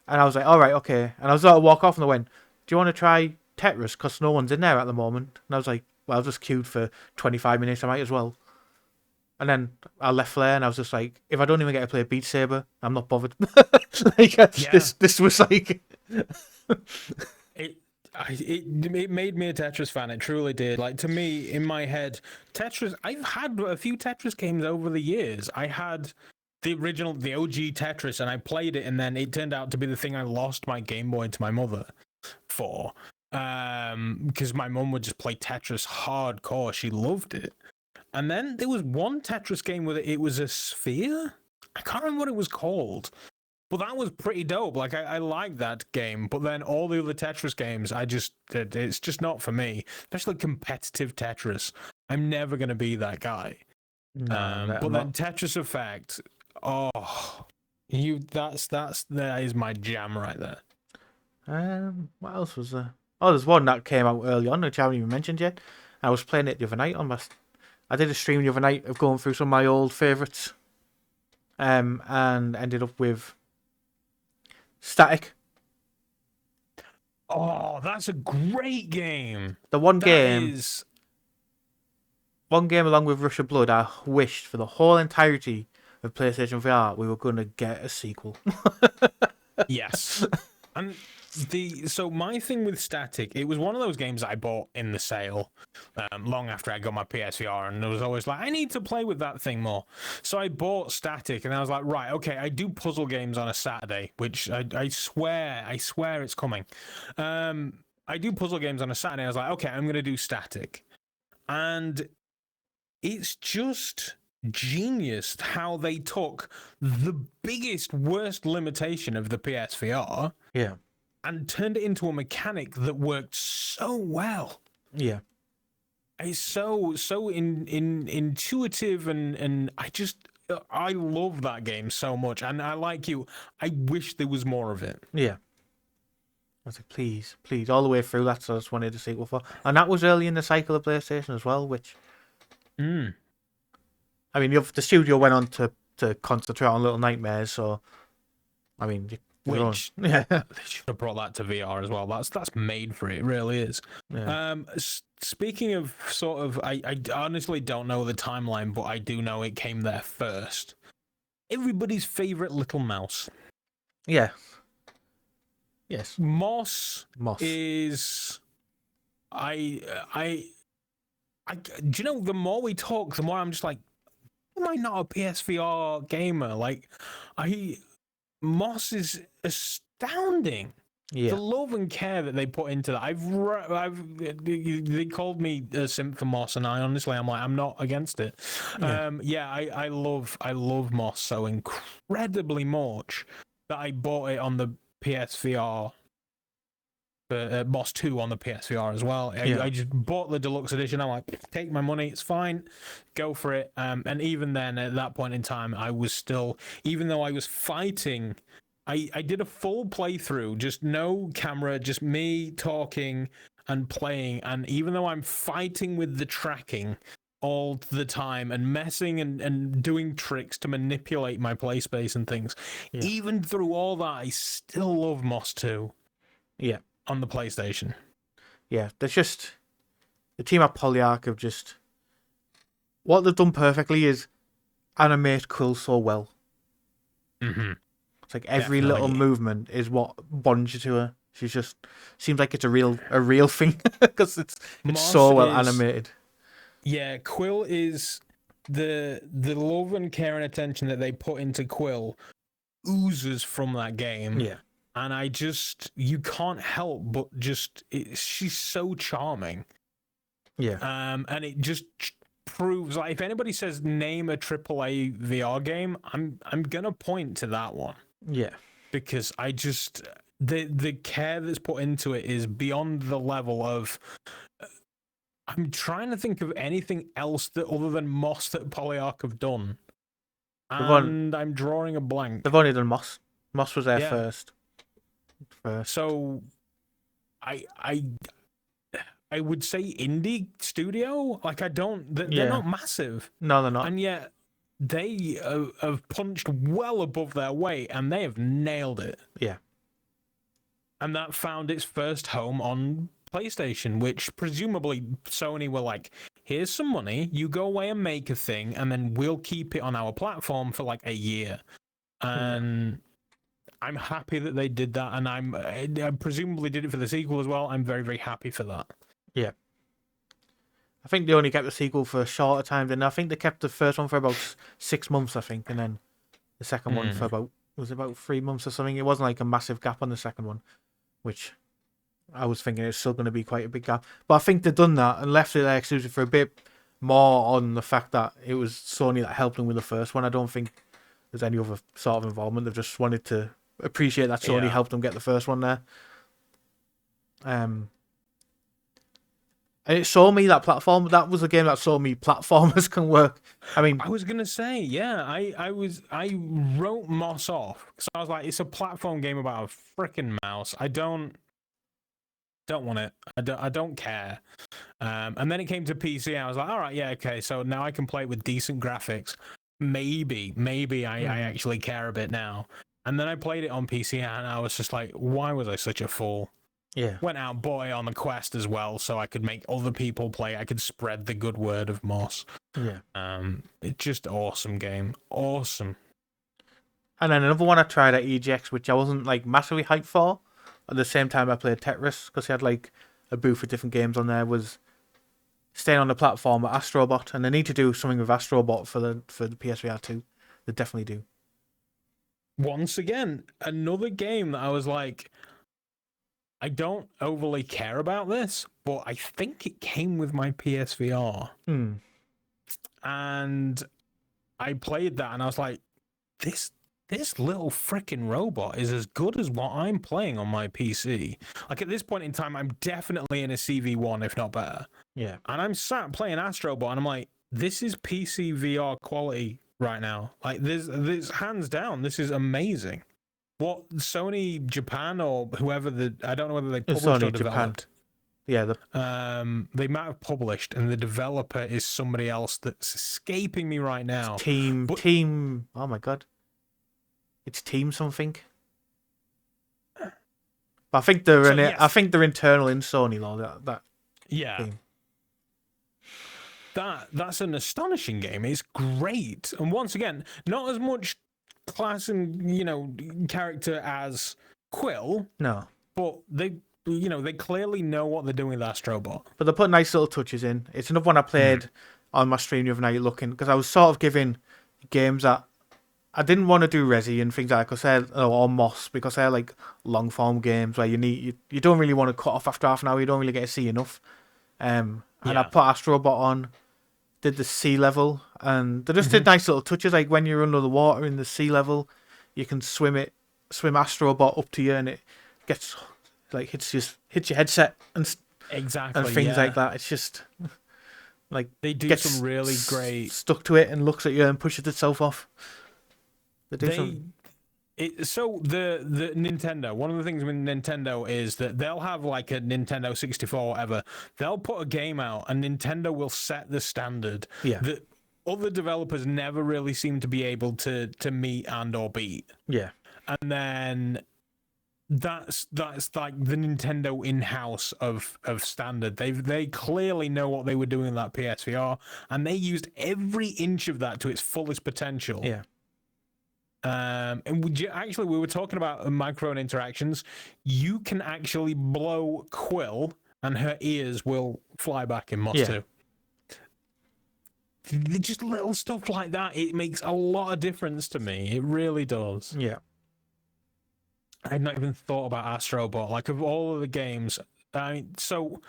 And I was like, all right, okay. And I was about to walk off, and I went, do you want to try Tetris? Because no one's in there at the moment. And I was like, well, I was just queued for 25 minutes. I might as well. And then I left there, and I was just like, if I don't even get to play Beat Saber, I'm not bothered. This was like... It made me a Tetris fan. It truly did. Like, to me, in my head, Tetris... I've had a few Tetris games over the years. I had the OG Tetris, and I played it, and then it turned out to be the thing I lost my Game Boy to my mother for. Because my mum would just play Tetris hardcore. She loved it. And then there was one Tetris game where it was a sphere. I can't remember what it was called. But that was pretty dope. Like, I liked that game. But then all the other Tetris games, it's just not for me. Especially competitive Tetris. I'm never going to be that guy. But then Tetris Effect, that is my jam right there. What else was there? Oh, there's one that came out early on, which I haven't even mentioned yet. I was playing it the other night on my. I did a stream the other night of going through some of my old favourites, and ended up with Static. Oh, that's a great game. The one That game, is. one game along with Rush of Blood, I wished for the whole entirety of PlayStation VR we were going to get a sequel. Yes. And so my thing with Static, it was one of those games I bought in the sale long after I got my PSVR, and I was always like, I need to play with that thing more. So I bought Static, and I was like, right, okay, I do puzzle games on a Saturday, which I swear it's coming. I do puzzle games on a Saturday. I was like, okay, I'm going to do Static. And it's just genius how they took the biggest, worst limitation of the PSVR Yeah. and turned it into a mechanic that worked so well. Yeah. It's so intuitive, and I love that game so much. And I like you. I wish there was more of it. Yeah. I was like, please, all the way through. That's what I just wanted a sequel for. And that was early in the cycle of PlayStation as well, which... I mean, the studio went on to concentrate on Little Nightmares, so... I mean... Which yeah. they should have brought that to VR as well. That's made for it. It really is. Yeah. Speaking of sort of, I honestly don't know the timeline, but I do know it came there first. Everybody's favorite little mouse. Yeah. Yes. Moss Moss. is. Do you know? The more we talk, the more I'm just like, am I not a PSVR gamer? Like, Moss is astounding. Yeah. The love and care that they put into that. They called me a simp for Moss, and I'm like, I'm not against it. Yeah. I love Moss so incredibly much that I bought it on the PSVR. Moss 2 on the PSVR as well. I just bought the deluxe edition. I'm like, take my money, it's fine, go for it. And even then, at that point in time, I was still, even though I was fighting, I did a full playthrough, just no camera, just me talking and playing. And even though I'm fighting with the tracking all the time and messing and doing tricks to manipulate my play space and things, even through all that, I still love Moss 2. Yeah. On the PlayStation. Yeah, there's just... The team at Polyarch have just... What they've done perfectly is animate Quill so well. Mm-hmm. It's like every little movement is what bonds you to her. She's just... Seems like it's a real thing. Because it's so well animated. Yeah, Quill is... The love and care and attention that they put into Quill oozes from that game. Yeah. And you can't help but she's so charming. Yeah. And it just proves, like, if anybody says name a AAA VR game, I'm gonna point to that one. Yeah. Because the care that's put into it is beyond the level of. I'm trying to think of anything else other than Moss that Polyarch have done, and I'm drawing a blank. They've only done Moss. Moss was there first. So, I would say indie studio. Like, they're not massive. No, they're not. And yet they have punched well above their weight, and they have nailed it. Yeah. And that found its first home on PlayStation, which presumably Sony were like, here's some money, you go away and make a thing, and then we'll keep it on our platform for like a year. And I'm happy that they did that, and I presumably did it for the sequel as well. I'm very, very happy for that. Yeah. I think they only kept the sequel for a shorter time than I think they kept the first one for about 6 months, I think, and then the second one for about 3 months or something. It wasn't like a massive gap on the second one, which I was thinking it's still going to be quite a big gap. But I think they've done that and left it there exclusive for a bit more on the fact that it was Sony that helped them with the first one. I don't think there's any other sort of involvement. They've just wanted to appreciate that Sony helped them get the first one there. And it showed me that platform. That was a game that showed me platformers can work. I mean, I was gonna say, I wrote Moss off because I was like, it's a platform game about a freaking mouse. Don't want it. I don't care. And then it came to PC, and I was like, all right, yeah, okay. So now I can play it with decent graphics. Maybe I actually care a bit now. And then I played it on PC, and I was just like, why was I such a fool? Yeah. Went out, bought it on the Quest as well, so I could make other people play. I could spread the good word of Moss. Yeah. It's just awesome game. Awesome. And then another one I tried at EGX, which I wasn't like massively hyped for. At the same time, I played Tetris because he had like a booth with different games on there. Was staying on the platform at Astrobot, and they need to do something with Astrobot for the PSVR2. They definitely do. Once again, another game that I was like, I don't overly care about this, but I think it came with my PSVR. And I played that, and I was like, this little freaking robot is as good as what I'm playing on my PC. Like, at this point in time, I'm definitely in a CV1, if not better. Yeah. And I'm sat playing Astrobot, and I'm like, this is PC VR quality right now. Like, this hands down, this is amazing. What Sony Japan or whoever I don't know whether they published Sony or developed. Japan. Yeah, they might have published, and the developer is somebody else that's escaping me right now. Team. Oh my god, it's Team something. But I think they're yes. I think they're internal in Sony though. That yeah. Team. That's an astonishing game. It's great, and once again, not as much class and character as Quill. No, but they clearly know what they're doing with Astrobot. But they put nice little touches in. It's another one I played on my stream the other night looking, because I was sort of giving games that I didn't want to do Resi and things like that, or Moss, because they're like long form games where you don't really want to cut off after half an hour. You don't really get to see enough. And I put Astrobot on, did the sea level, and they just did nice little touches. Like when you're under the water in the sea level, you can swim Astrobot up to you, and it gets like hits your headset and things like that. It's just like they do some really great stuck to it and looks at you and pushes itself off. So the Nintendo, one of the things with Nintendo is that they'll have like a Nintendo 64 or whatever. They'll put a game out and Nintendo will set the standard that other developers never really seem to be able to meet and or beat. Yeah. And then that's like the Nintendo in-house of standard. They clearly know what they were doing in that PSVR, and they used every inch of that to its fullest potential. Yeah. And we were talking about micro interactions. You can actually blow Quill, and her ears will fly back in Moss 2. Just little stuff like that. It makes a lot of difference to me. It really does. Yeah. I had not even thought about Astrobot. Like, of all of the games, so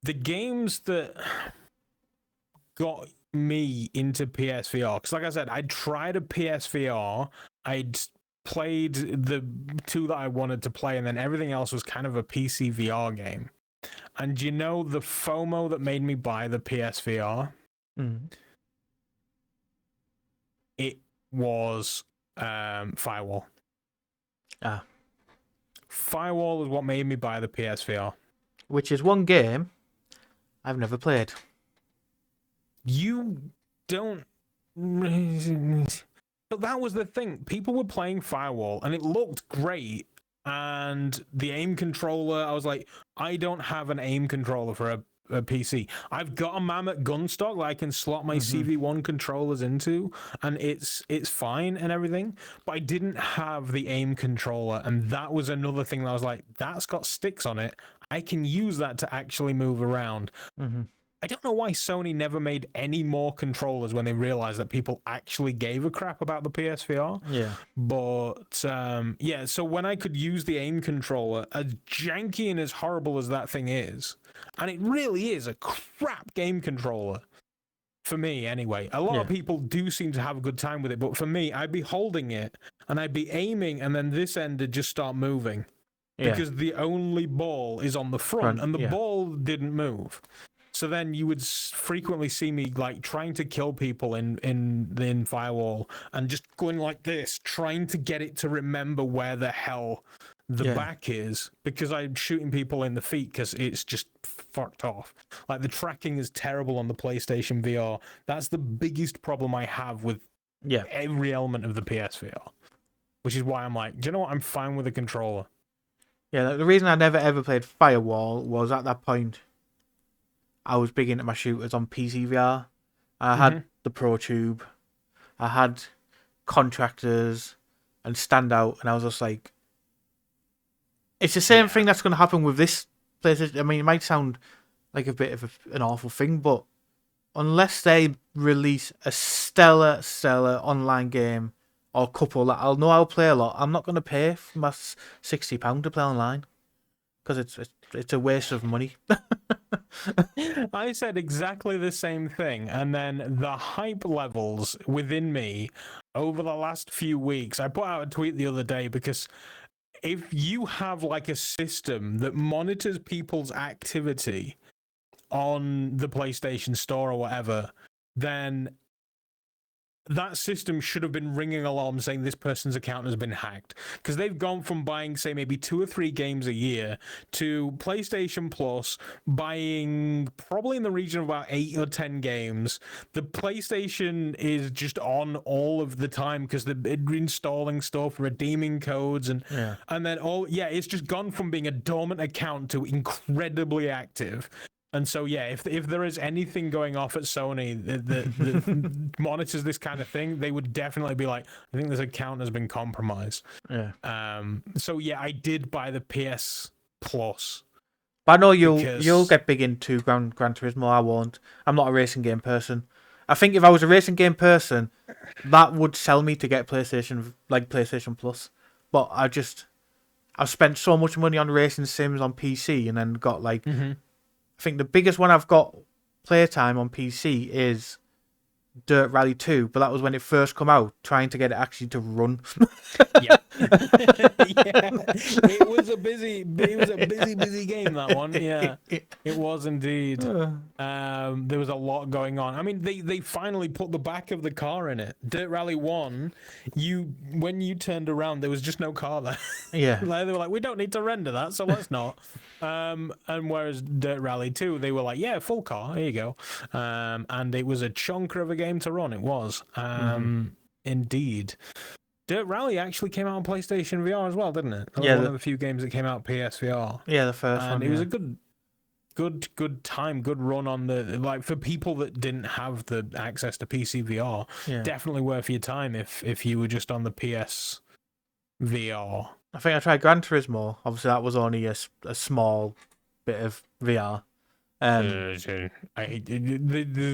the games that got me into PSVR, because like I said, I tried a PSVR, I'd played the two that I wanted to play, and then everything else was kind of a PC VR game. And you know the FOMO that made me buy the PSVR? It was Firewall. Firewall is what made me buy the PSVR. Which is one game I've never played. You don't... But that was the thing. People were playing Firewall, and it looked great. And the aim controller, I was like, I don't have an aim controller for a PC. I've got a Mammoth Gunstock that I can slot my CV1 controllers into, and it's fine and everything. But I didn't have the aim controller, and that was another thing that I was like, that's got sticks on it. I can use that to actually move around. I don't know why Sony never made any more controllers when they realized that people actually gave a crap about the PSVR. Yeah. But, so when I could use the aim controller, as janky and as horrible as that thing is, and it really is a crap game controller, for me anyway. A lot of people do seem to have a good time with it, but for me, I'd be holding it, and I'd be aiming, and then this end would just start moving. Because the only ball is on the front and the ball didn't move. So then you would frequently see me like trying to kill people in Firewall and just going like this, trying to get it to remember where the hell The Yeah. back is because I'm shooting people in the feet because it's just fucked off. Like the tracking is terrible on the PlayStation VR. That's the biggest problem I have with Yeah. every element of the PSVR, which is why I'm like, do you know what? I'm fine with a controller. Yeah, the reason I never ever played Firewall was at that point I was big into my shooters on PCVR. I had the Pro Tube, I had Contractors and Standout, and I was just like, it's the same thing that's going to happen with this PlayStation. I mean, it might sound like a bit of an awful thing, but unless they release a stellar online game or couple that I'll know I'll play a lot, I'm not going to pay for my £60 to play online because it's a waste of money. I said exactly the same thing, and then the hype levels within me over the last few weeks. I put out a tweet the other day because if you have like a system that monitors people's activity on the PlayStation Store or whatever, then that system should have been ringing alarm saying this person's account has been hacked, because they've gone from buying, say, maybe 2 or 3 games a year to PlayStation Plus buying probably in the region of about 8 or 10 games. The PlayStation is just on all of the time because they're installing stuff, redeeming codes, and then it's just gone from being a dormant account to incredibly active. And so, yeah, if there is anything going off at Sony that monitors this kind of thing, they would definitely be like, I think this account has been compromised. Yeah. So, yeah, I did buy the PS Plus. But I know you'll get big into Gran Turismo. I won't. I'm not a racing game person. I think if I was a racing game person, that would sell me to get PlayStation Plus. But I've spent so much money on racing sims on PC and then got like... I think the biggest one I've got playtime on PC is Dirt Rally 2, but that was when it first come out, trying to get it actually to run. Yeah. It was a busy game, that one. Yeah, it was indeed. There was a lot going on. I mean, they finally put the back of the car in it. Dirt Rally 1, when you turned around, there was just no car there. Yeah. They were like, we don't need to render that, so let's not. And whereas Dirt Rally 2, they were like, yeah, full car, here you go. And it was a chunker of a game to run. It was. Indeed. Dirt Rally actually came out on PlayStation VR as well, didn't it? That was one of the few games that came out PSVR. Yeah, the first one. And it was a good time, good run on the, like, for people that didn't have the access to PC VR. Definitely worth your time if you were just on the PS VR. I think I tried Gran Turismo. Obviously, that was only a small bit of VR. The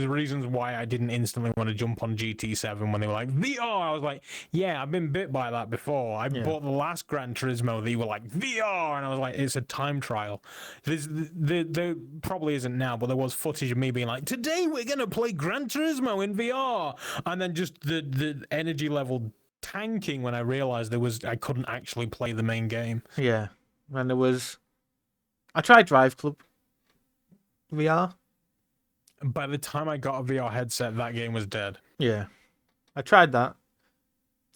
reasons why I didn't instantly want to jump on GT7 when they were like VR, I was like, yeah, I've been bit by that before. I bought the last Gran Turismo, they were like VR, and I was like, it's a time trial. There probably isn't now, but there was footage of me being like, today we're gonna play Gran Turismo in VR, and then just the energy level tanking when I realized I couldn't actually play the main game. Yeah, and I tried Drive Club VR. By the time I got a VR headset, that game was dead. Yeah, I tried that.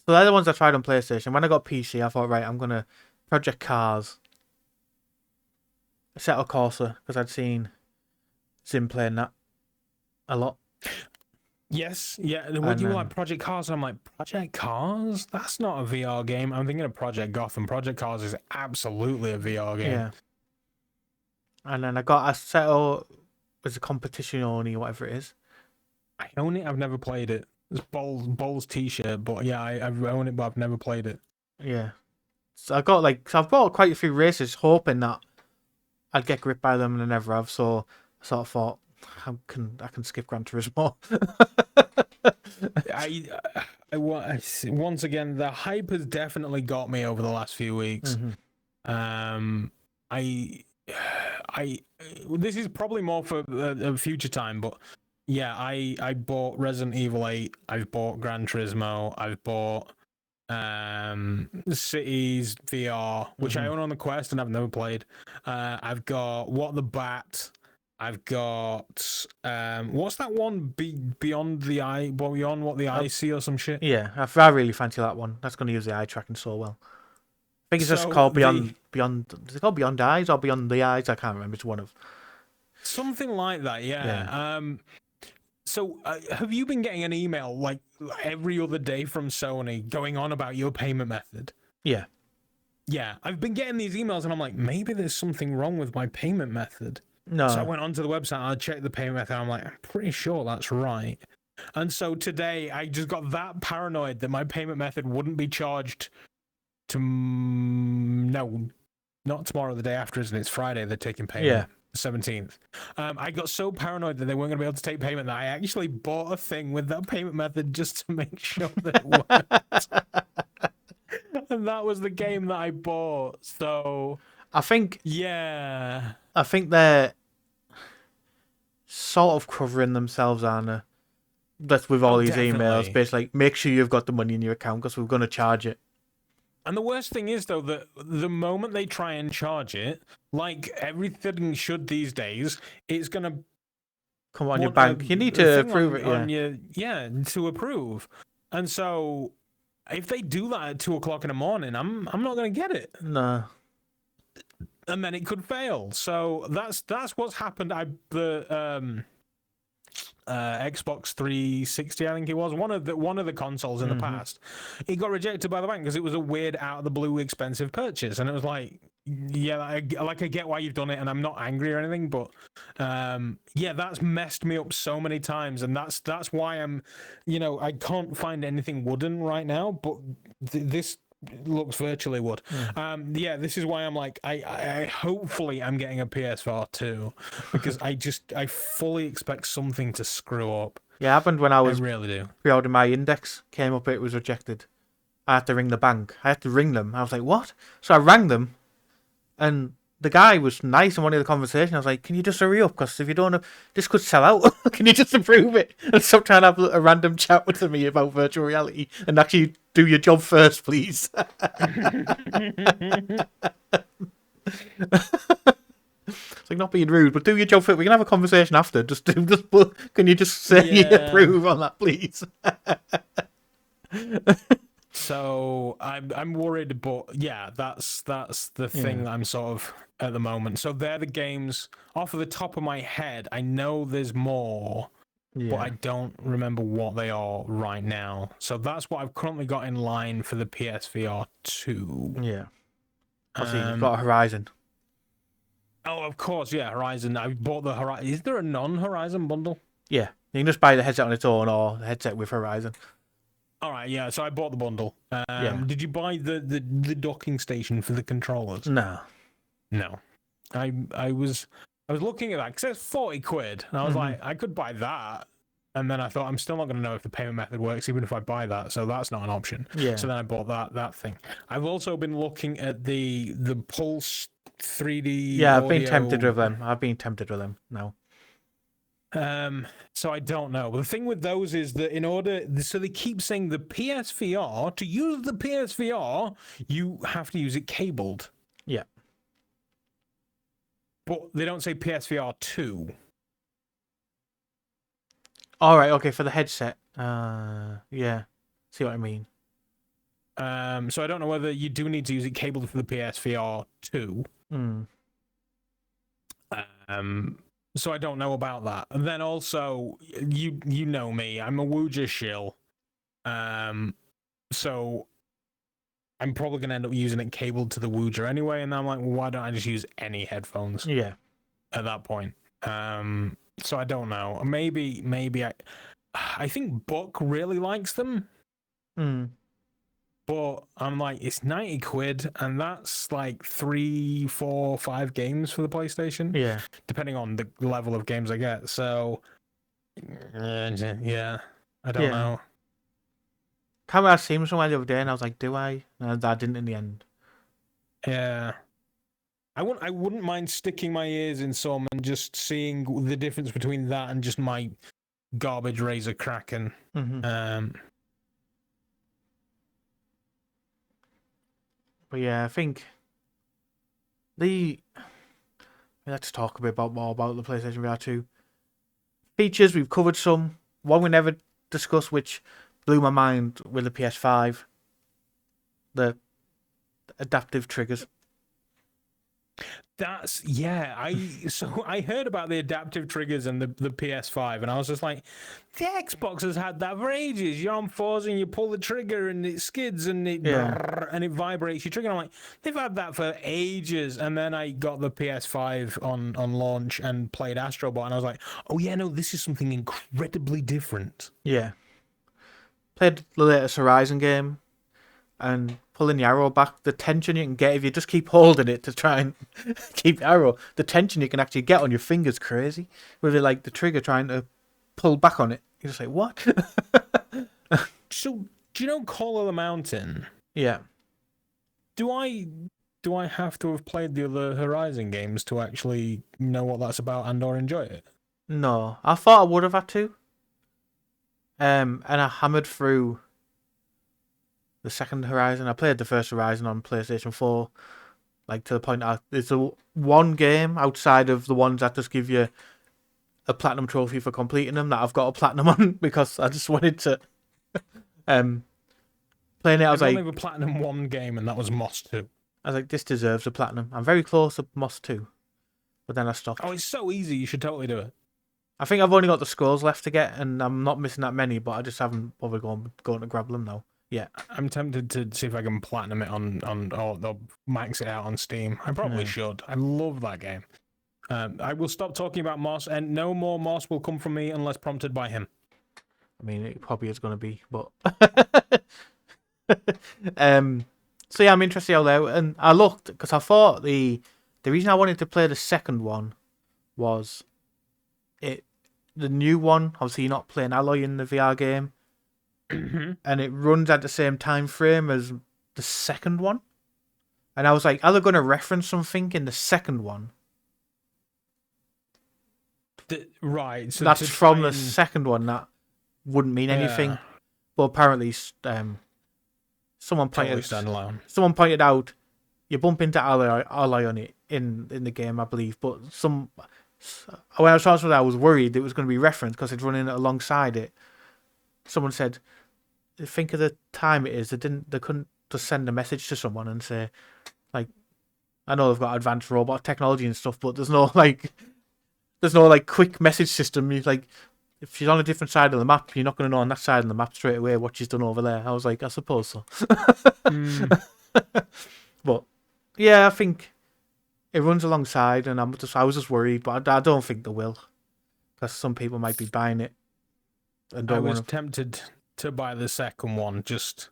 So they're the ones I tried on PlayStation. When I got PC, I thought, right, I'm gonna Project Cars, Assetto Corsa, because I'd seen Zim playing that a lot. Yes, yeah. When you were like Project Cars, and I'm like, Project Cars? That's not a VR game. I'm thinking of Project Gotham. Project Cars is absolutely a VR game. Yeah. And then I got Assetto as a competizione or whatever it is. I own it. I've never played it. It's Bowl's t-shirt, but yeah, I own it, but I've never played it. Yeah. So I've bought quite a few races hoping that I'd get gripped by them, and I never have. So I sort of thought, I can skip Gran Turismo. Once again, the hype has definitely got me over the last few weeks. This is probably more for a future time, but yeah, I bought Resident Evil 8. I've bought Gran Turismo. I've bought Cities VR, which I own on the Quest and I've never played. I've got What the Bat. I've got what's that one? Beyond What the Eye See or some shit. Yeah, I really fancy that one. That's going to use the eye tracking so well. think it's just So called Beyond. Is it called Beyond Eyes or Beyond the Eyes? I can't remember. It's one of. something like that, yeah. So have you been getting an email like every other day from Sony going on about your payment method? Yeah. Yeah, I've been getting these emails and I'm like, maybe there's something wrong with my payment method. No. So I went onto the website and I checked the payment method and I'm like, I'm pretty sure that's right. And so today I just got that paranoid that my payment method wouldn't be charged to... No, not tomorrow, the day after, isn't it? It's Friday, they're taking payment. Yeah. 17th. I got so paranoid that they weren't going to be able to take payment that I actually bought a thing with that payment method just to make sure that it worked. And that was the game that I bought. So I think yeah, they're sort of covering themselves, aren't they? That's with all these definitely. emails. Basically, like, make sure you've got the money in your account because we're going to charge it. And the worst thing is, though, that the moment they try and charge it, like everything should these days, it's going to come on your bank. You need to approve it, yeah. To approve. And so, if they do that at 2:00 in the morning, I'm not going to get it. No. And then it could fail. So that's what's happened. Xbox 360, I think it was one of the consoles in the past. It got rejected by the bank because it was a weird, out of the blue, expensive purchase, and it was like, yeah, I get why you've done it, and I'm not angry or anything, but yeah, that's messed me up so many times, and that's why I'm, I can't find anything wooden right now, but this looks virtually wood. Yeah, this is why I'm like, I hopefully I'm getting a PSVR2 because I fully expect something to screw up. Yeah, it happened when I really do. Pre-ordering my index, came up, it was rejected. I had to ring the bank. I had to ring them. I was like, what? So I rang them, and the guy was nice in one of the conversation. I was like, can you just hurry up? Because if you don't, this could sell out. Can you just approve it? And stop trying to have a random chat with me about virtual reality and actually do your job first, please. It's like, not being rude, but do your job first. We can have a conversation after. Can you just say you approve on that, please? So I'm worried, but yeah, that's the thing that I'm sort of at the moment. So they're the games off of the top of my head. I know there's more, but I don't remember what they are right now. So that's what I've currently got in line for the PSVR 2. Yeah. Obviously, you've got Horizon. Oh, of course, yeah, Horizon. I bought the Horizon. Is there a non-Horizon bundle? Yeah, you can just buy the headset on its own or the headset with Horizon. All right, yeah. So I bought the bundle. Did you buy the docking station for the controllers? No. I was looking at that because it's 40 quid, and I was like, I could buy that, and then I thought I'm still not going to know if the payment method works even if I buy that, so that's not an option. Yeah. So then I bought that thing. I've also been looking at the Pulse 3D. Yeah, I've audio. been tempted with them. now. So I don't know. But the thing with those is that so they keep saying the PSVR, to use the PSVR, you have to use it cabled. Yeah. But they don't say PSVR 2. All right, okay, for the headset. Yeah. See what I mean. So I don't know whether you do need to use it cabled for the PSVR 2. So I don't know about that. And then also, you know me, I'm a Wooja shill. So I'm probably going to end up using it cabled to the Wooja anyway, and I'm like, well, why don't I just use any headphones? Yeah. At that point. So I don't know. Maybe I think Buck really likes them. But I'm like, it's 90 quid, and that's like 3, 4, 5 games for the PlayStation. Yeah. Depending on the level of games I get. So, yeah, I don't know. I seen him somewhere the other day, and I was like, do I? And I didn't in the end. Yeah. I wouldn't mind sticking my ears in some and just seeing the difference between that and just my garbage Razer Kraken. But yeah, I think let's talk a bit more about the PlayStation VR 2 features. We've covered some. One we never discussed, which blew my mind with the PS5. The adaptive triggers. That's I heard about the adaptive triggers and the PS5, and I was just like, the Xbox has had that for ages. You're on Forza and you pull the trigger and it skids and it vibrates your trigger. And I'm like, they've had that for ages. And then I got the PS5 on launch and played Astro Bot, and I was like, oh yeah, no, this is something incredibly different. Yeah. Played the latest Horizon game, and pulling the arrow back, the tension you can get if you just keep holding it to try and keep the arrow, the tension you can actually get on your fingers crazy. With it, like the trigger trying to pull back on it. You're just like, what? So, do you know Call of the Mountain? Yeah. Do I have to have played the other Horizon games to actually know what that's about and or enjoy it? No. I thought I would have had to. And I hammered through the second Horizon. I played the first Horizon on PlayStation 4, like to the point it's a one game outside of the ones that just give you a platinum trophy for completing them that I've got a platinum on because I just wanted to. Playing it, I was I've like, only ever platinum one game, and that was Moss 2. I was like, this deserves a platinum. I'm very close to Moss 2, but then I stopped. Oh, it's so easy. You should totally do it. I think I've only got the scrolls left to get, and I'm not missing that many, but I just haven't bothered going to grab them now. Yeah, I'm tempted to see if I can platinum it on or max it out on Steam. I probably should. I love that game. I will stop talking about Moss, and no more Moss will come from me unless prompted by him. I mean, it probably is going to be, but so yeah, I'm interested out there, and I looked because I thought the reason I wanted to play the second one was the new one. Obviously, you're not playing Alloy in the VR game, and it runs at the same time frame as the second one. And I was like, are they going to reference something in the second one? Right. So that's from the second one. That wouldn't mean anything. Yeah. But apparently, someone pointed out you bump into Alloy on it in the game, I believe. But when I was talking about it, I was worried it was going to be referenced because it's running alongside it. Someone said, think of the time it is. They couldn't just send a message to someone and say, like, I know they've got advanced robot technology and stuff, but there's no quick message system. You like, if she's on a different side of the map, you're not going to know on that side of the map straight away what she's done over there. I was like, I suppose so. But yeah, I think it runs alongside, and I was just worried, but I don't think they will, because some people might be buying it. And I was tempted to buy the second one just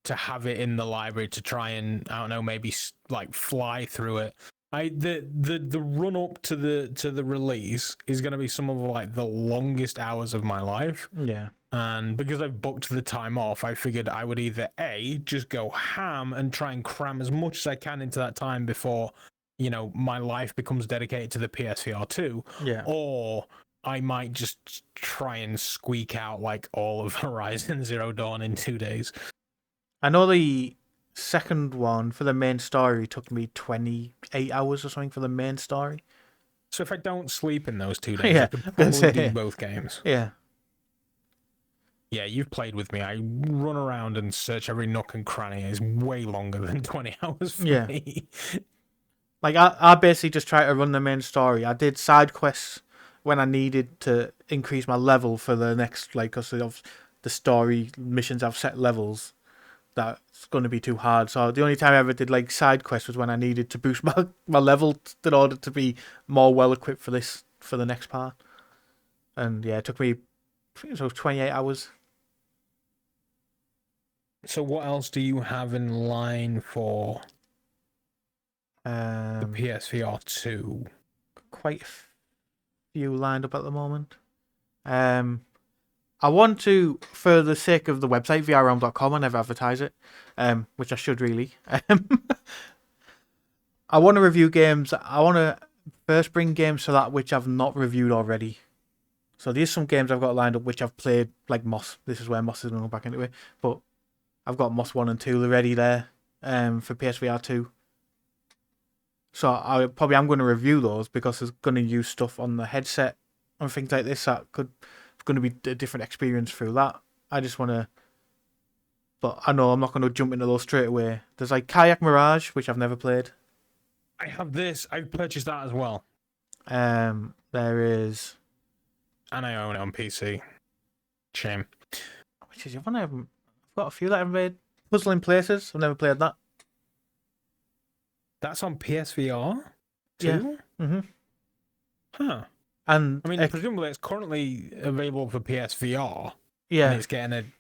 to have it in the library to try and, I don't know, maybe like fly through it. The run up to the release is going to be some of like the longest hours of my life. Yeah. And because I've booked the time off, I figured I would either just go ham and try and cram as much as I can into that time before, my life becomes dedicated to the PSVR2. Yeah. Or I might just try and squeak out like all of Horizon Zero Dawn in 2 days. I know the second one for the main story took me 28 hours or something for the main story. So if I don't sleep in those 2 days, I could probably do both games. Yeah. Yeah, you've played with me. I run around and search every nook and cranny. It's way longer than 20 hours for me. Like, I basically just try to run the main story. I did side quests when I needed to increase my level for the next, like, because of the story missions have set levels. That's going to be too hard. So the only time I ever did, like, side quests was when I needed to boost my level in order to be more well-equipped for the next part. And, yeah, it took me, I think it was 28 hours. So what else do you have in line for the PSVR 2? Quite a few lined up at the moment. I want to, for the sake of the website, VRrealm.com, I never advertise it, which I should really. I want to review games. I want to first bring games to that which I've not reviewed already. So there's some games I've got lined up which I've played, like Moss. This is where Moss is going to go back into it. But I've got Moss 1 and 2 already there for PSVR 2. So I'm going to review those because it's going to use stuff on the headset and things like this that could going to be a different experience through that. I just want to but I know I'm not going to jump into those straight away. There's like Kayak Mirage, which I've never played. I have this. I've purchased that as well. There is, And I own it on PC. Shame. which is the one I've got a few that I've made. Puzzling Places. I've never played that. That's on PSVR Yeah. too? Mm-hmm. Huh. And I mean, presumably it's currently available for PSVR. yeah, And it's getting an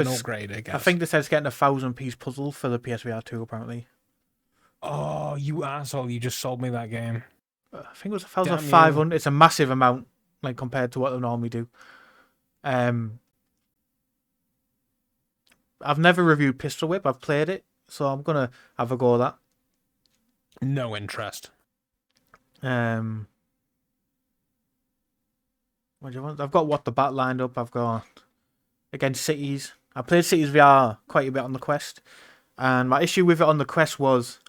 upgrade, I guess. I think they said it's getting a 1,000-piece puzzle for the PSVR2 apparently. Oh, you asshole! You just sold me that game. I think it was 1,500. Damn you. It's a massive amount, like compared to what they normally do. I've never reviewed Pistol Whip. I've played it, so I'm gonna have a go at that. No interest. What do you want? I've got What the Bat lined up. I've got against Cities. I played Cities VR quite a bit on the Quest, and my issue with it on the Quest was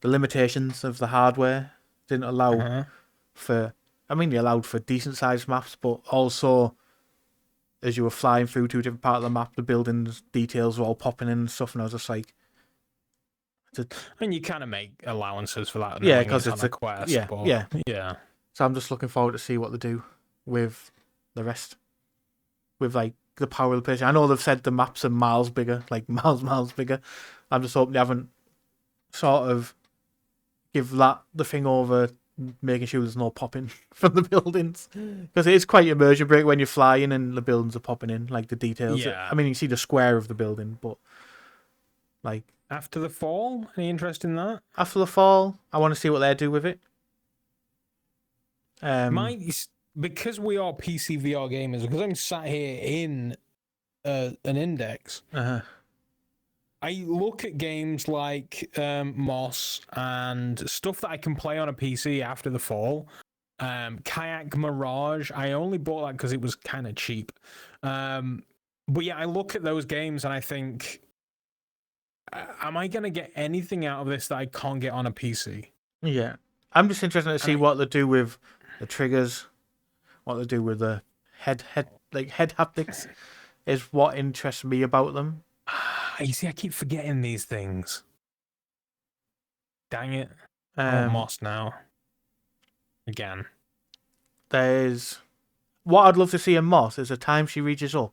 the limitations of the hardware. Didn't allow for. I mean, they allowed for decent sized maps, but also as you were flying through to a different part of the map, the buildings details were all popping in and stuff, and I was just like, I mean, you kind of make allowances for that. Yeah, because it's on a Quest. yeah, but yeah. So I'm just looking forward to see what they do with the rest, with like the power of the PlayStation. I know they've said the maps are miles bigger, like miles bigger. I'm just hoping they haven't sort of give that the thing over, making sure there's no popping from the buildings, because it is quite immersion break when you're flying and the buildings are popping in, like the details. Yeah. I mean, you can see the square of the building, but like After the Fall, any interest in that? After the Fall, I want to see what they do with it. Because we are PC VR gamers, because I'm sat here in an index, I look at games like Moss and stuff that I can play on a PC after the Fall. Kayak Mirage, I only bought that because it was kind of cheap. But yeah, I look at those games and I think, am I going to get anything out of this that I can't get on a PC? Yeah. I'm just interested to see what they do with the triggers, what they do with the head haptics is what interests me about them. You see, I keep forgetting these things. Dang it. I want Moss now. Again. There's what I'd love to see in Moss is a time she reaches up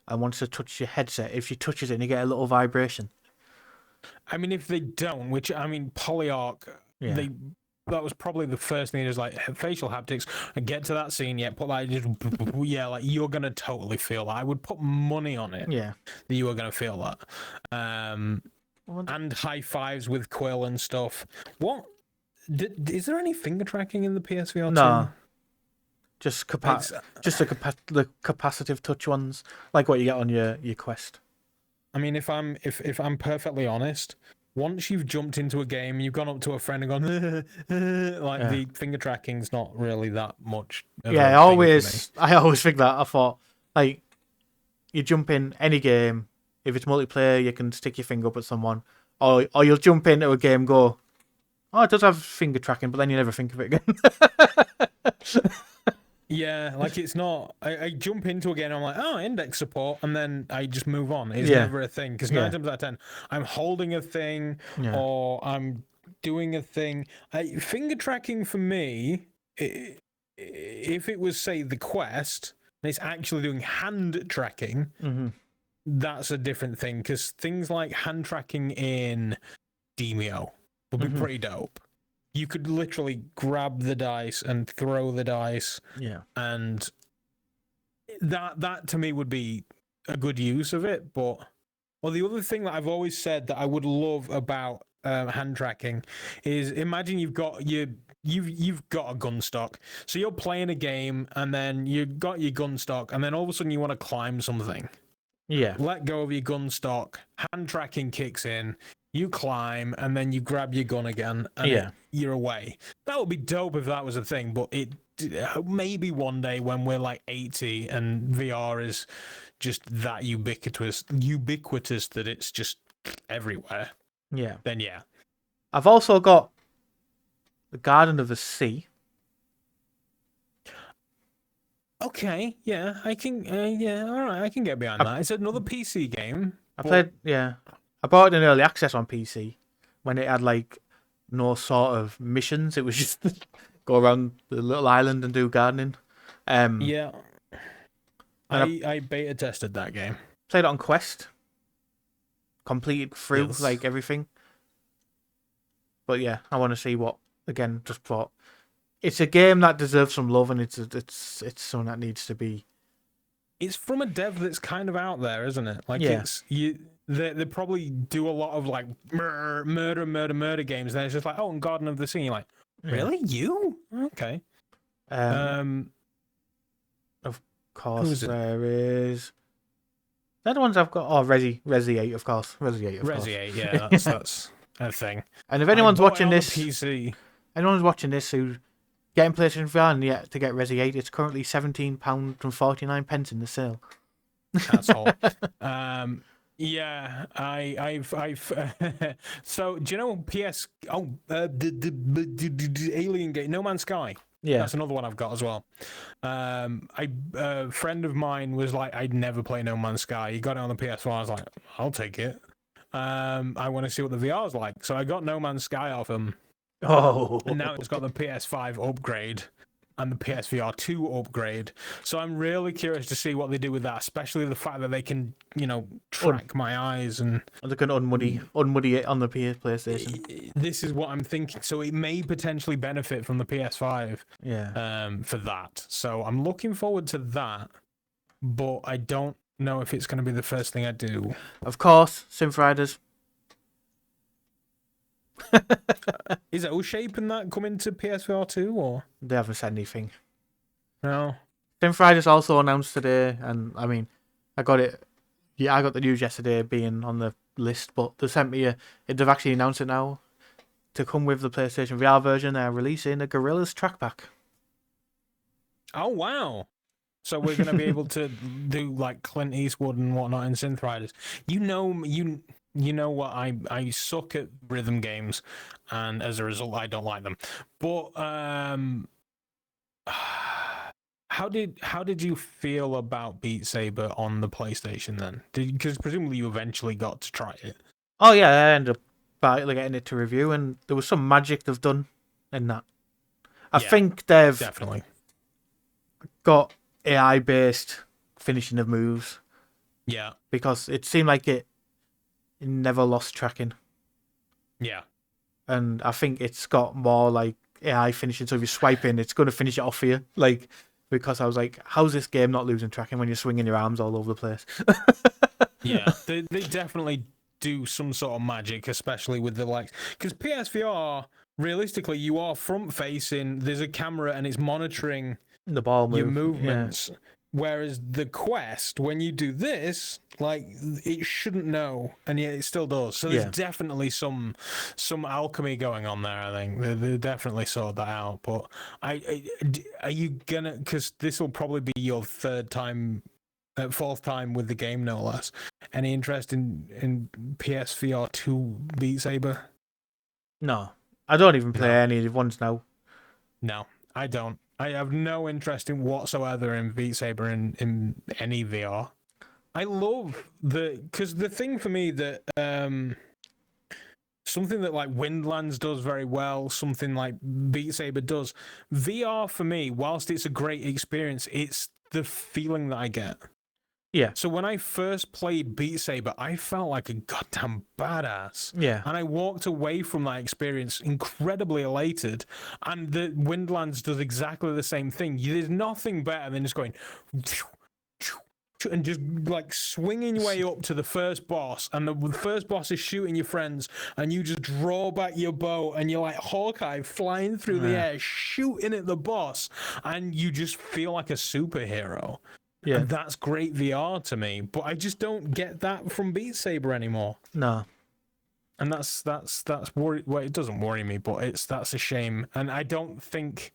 and wants to touch your headset. If she touches it and you get a little vibration. I mean, if they don't, which, I mean, Polyarc, that was probably the first thing, is like facial haptics. I get to that scene, put that, just, like you're going to totally feel that. I would put money on it that you were going to feel that. And high fives with Quill and stuff. What? Is there any finger tracking in the PSVR 2? No. Just the capacitive touch ones, like what you get on your Quest. I mean, if I'm perfectly honest, once you've jumped into a game, you've gone up to a friend and gone, the finger tracking's not really that much. I always think that. I thought, like, you jump in any game, if it's multiplayer, you can stick your finger up at someone, or you'll jump into a game, go, oh, it does have finger tracking, but then you never think of it again. Yeah, like it's not. I jump into a game, I'm like, oh, index support, and then I just move on. It's never a thing, because 9 times out of 10, I'm holding a thing or I'm doing a thing. Finger tracking for me, if it was, say, the Quest, and it's actually doing hand tracking, that's a different thing, because things like hand tracking in Demio would be pretty dope. You could literally grab the dice and throw the dice. Yeah. And that to me would be a good use of it. But the other thing that I've always said that I would love about hand tracking is, imagine you've got a gun stock. So you're playing a game and then you've got your gun stock, and then all of a sudden you want to climb something. Yeah. Let go of your gun stock, hand tracking kicks in, you climb, and then you grab your gun again, and you're away. That would be dope if that was a thing, but it maybe one day when we're like 80 and VR is just that ubiquitous that it's just everywhere. Yeah. Then I've also got the Garden of the Sea. Okay, I can, all right, I can get behind that. It's another PC game. I played, I bought it in early access on PC when it had like no sort of missions. It was just go around the little island and do gardening. Yeah, And I beta tested that game. played it on Quest, completed through Yes. like everything. But yeah, I want to see what again. Just thought it's a game that deserves some love, and it's something that needs to be. It's from a dev that's kind of out there, isn't it? Like Yeah. it's you. They probably do a lot of like murder games. And it's just like, oh, and Garden of the Sea. You're like, really, you? Okay. Of who course, is it? there is. They're the ones I've got. Oh, Resi 8, of course. Resi 8, of course. Resi 8, yeah, that's a thing. And if anyone's watching the this, PC. anyone's watching this who's getting PlayStation VR and yet to get Resi 8, it's currently £17.49 in the sale. That's all. Yeah, I've so do you know the Alien game, No Man's Sky? Yeah. That's another one I've got as well. A friend of mine was like, I'd never play No Man's Sky. He got it on the PS4. I was like, I'll take it. I want to see what the VR is like. So I got No Man's Sky off him. Oh. And now it's got the PS5 upgrade and the PSVR2 upgrade. So I'm really curious to see what they do with that, especially the fact that they can, track my eyes and they can unmuddy it on the PlayStation. This is what I'm thinking. So it may potentially benefit from the PS5. Yeah. For that. So I'm looking forward to that, but I don't know if it's going to be the first thing I do. Of course, Synth Riders. Is O-Shape and that coming to PSVR 2 or? They haven't said anything. No. Synth Riders also announced today, and I mean, I got it. Yeah, I got the news yesterday being on the list, but they sent me they've actually announced it now to come with the PlayStation VR version. They're releasing a Gorillaz trackback. Oh wow! So we're going to be able to do like Clint Eastwood and whatnot in Synth Riders. You know what? I suck at rhythm games, and as a result, I don't like them. But how did you feel about Beat Saber on the PlayStation then? Because presumably you eventually got to try it. Oh yeah, I ended up getting it to review, and there was some magic they've done in that. I think they've definitely got AI based finishing of moves. Yeah, because it seemed like it never lost tracking. Yeah. And I think it's got more like AI finishing, so if you're swiping, it's going to finish it off for you. Like, because I was like, how's this game not losing tracking when you're swinging your arms all over the place? Yeah, they definitely do some sort of magic, especially with the like, because PSVR, realistically, you are front facing, there's a camera and it's monitoring the ball move. Your movements. Yeah. Whereas the Quest, when you do this, like it shouldn't know, and yet it still does. So there's definitely some alchemy going on there. I think they definitely sorted that out. But are you gonna? Because this will probably be your fourth time with the game, no less. Any interest in PSVR 2 Beat Saber? No, I don't even play any of the ones now. No, I don't. I have no interest in whatsoever in Beat Saber in any VR. I love because the thing for me that something that like Windlands does very well, something like Beat Saber does, VR for me, whilst it's a great experience, it's the feeling that I get. Yeah. So when I first played Beat Saber, I felt like a goddamn badass. Yeah. And I walked away from that experience incredibly elated. And the Windlands does exactly the same thing. There's nothing better than just going and just like swinging your way up to the first boss, and the first boss is shooting your friends, and you just draw back your bow, and you're like Hawkeye flying through the air, shooting at the boss, and you just feel like a superhero. Yeah. And that's great VR to me, but I just don't get that from Beat Saber anymore. No. And that's worry. Well, it doesn't worry me, but that's a shame. And I don't think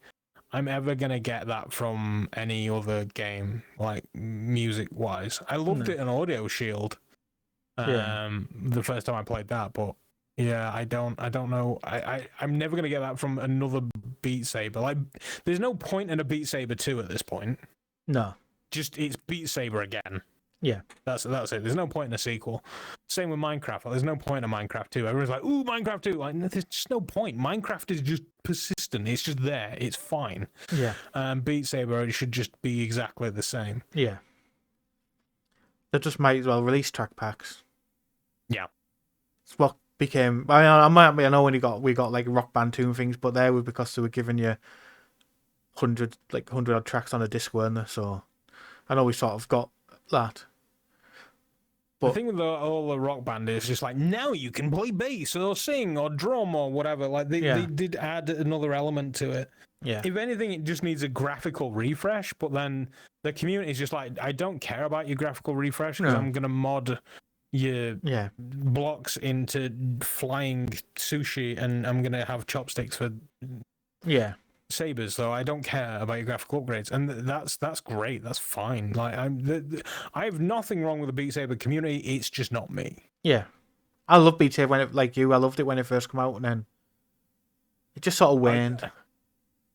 I'm ever gonna get that from any other game, like music wise. I loved it in Audio Shield. The first time I played that, but yeah, I don't know. I'm never gonna get that from another Beat Saber. Like, there's no point in a Beat Saber 2 at this point. No. Just it's Beat Saber again. Yeah. That's it. There's no point in a sequel. Same with Minecraft. There's no point in Minecraft 2. Everyone's like, ooh, Minecraft 2. Like, there's just no point. Minecraft is just persistent. It's just there. It's fine. Yeah. Beat Saber should just be exactly the same. Yeah. They just might as well release track packs. Yeah. It's what became. I know when we got like Rock Band 2 and things, but they were because they were giving you 100 odd tracks on a disc, weren't they? So I know we sort of got that. But the thing with all the Rock Band is just like, now you can play bass or sing or drum or whatever. Like they did add another element to it. Yeah. If anything, it just needs a graphical refresh. But then the community is just like, I don't care about your graphical refresh because I'm gonna mod your blocks into flying sushi, and I'm gonna have chopsticks for sabers. So I don't care about your graphical upgrades, and that's great. That's fine. Like I have nothing wrong with the Beat Saber community. It's just not me. Yeah, I love Beat Saber when I loved it when it first came out, and then it just sort of waned.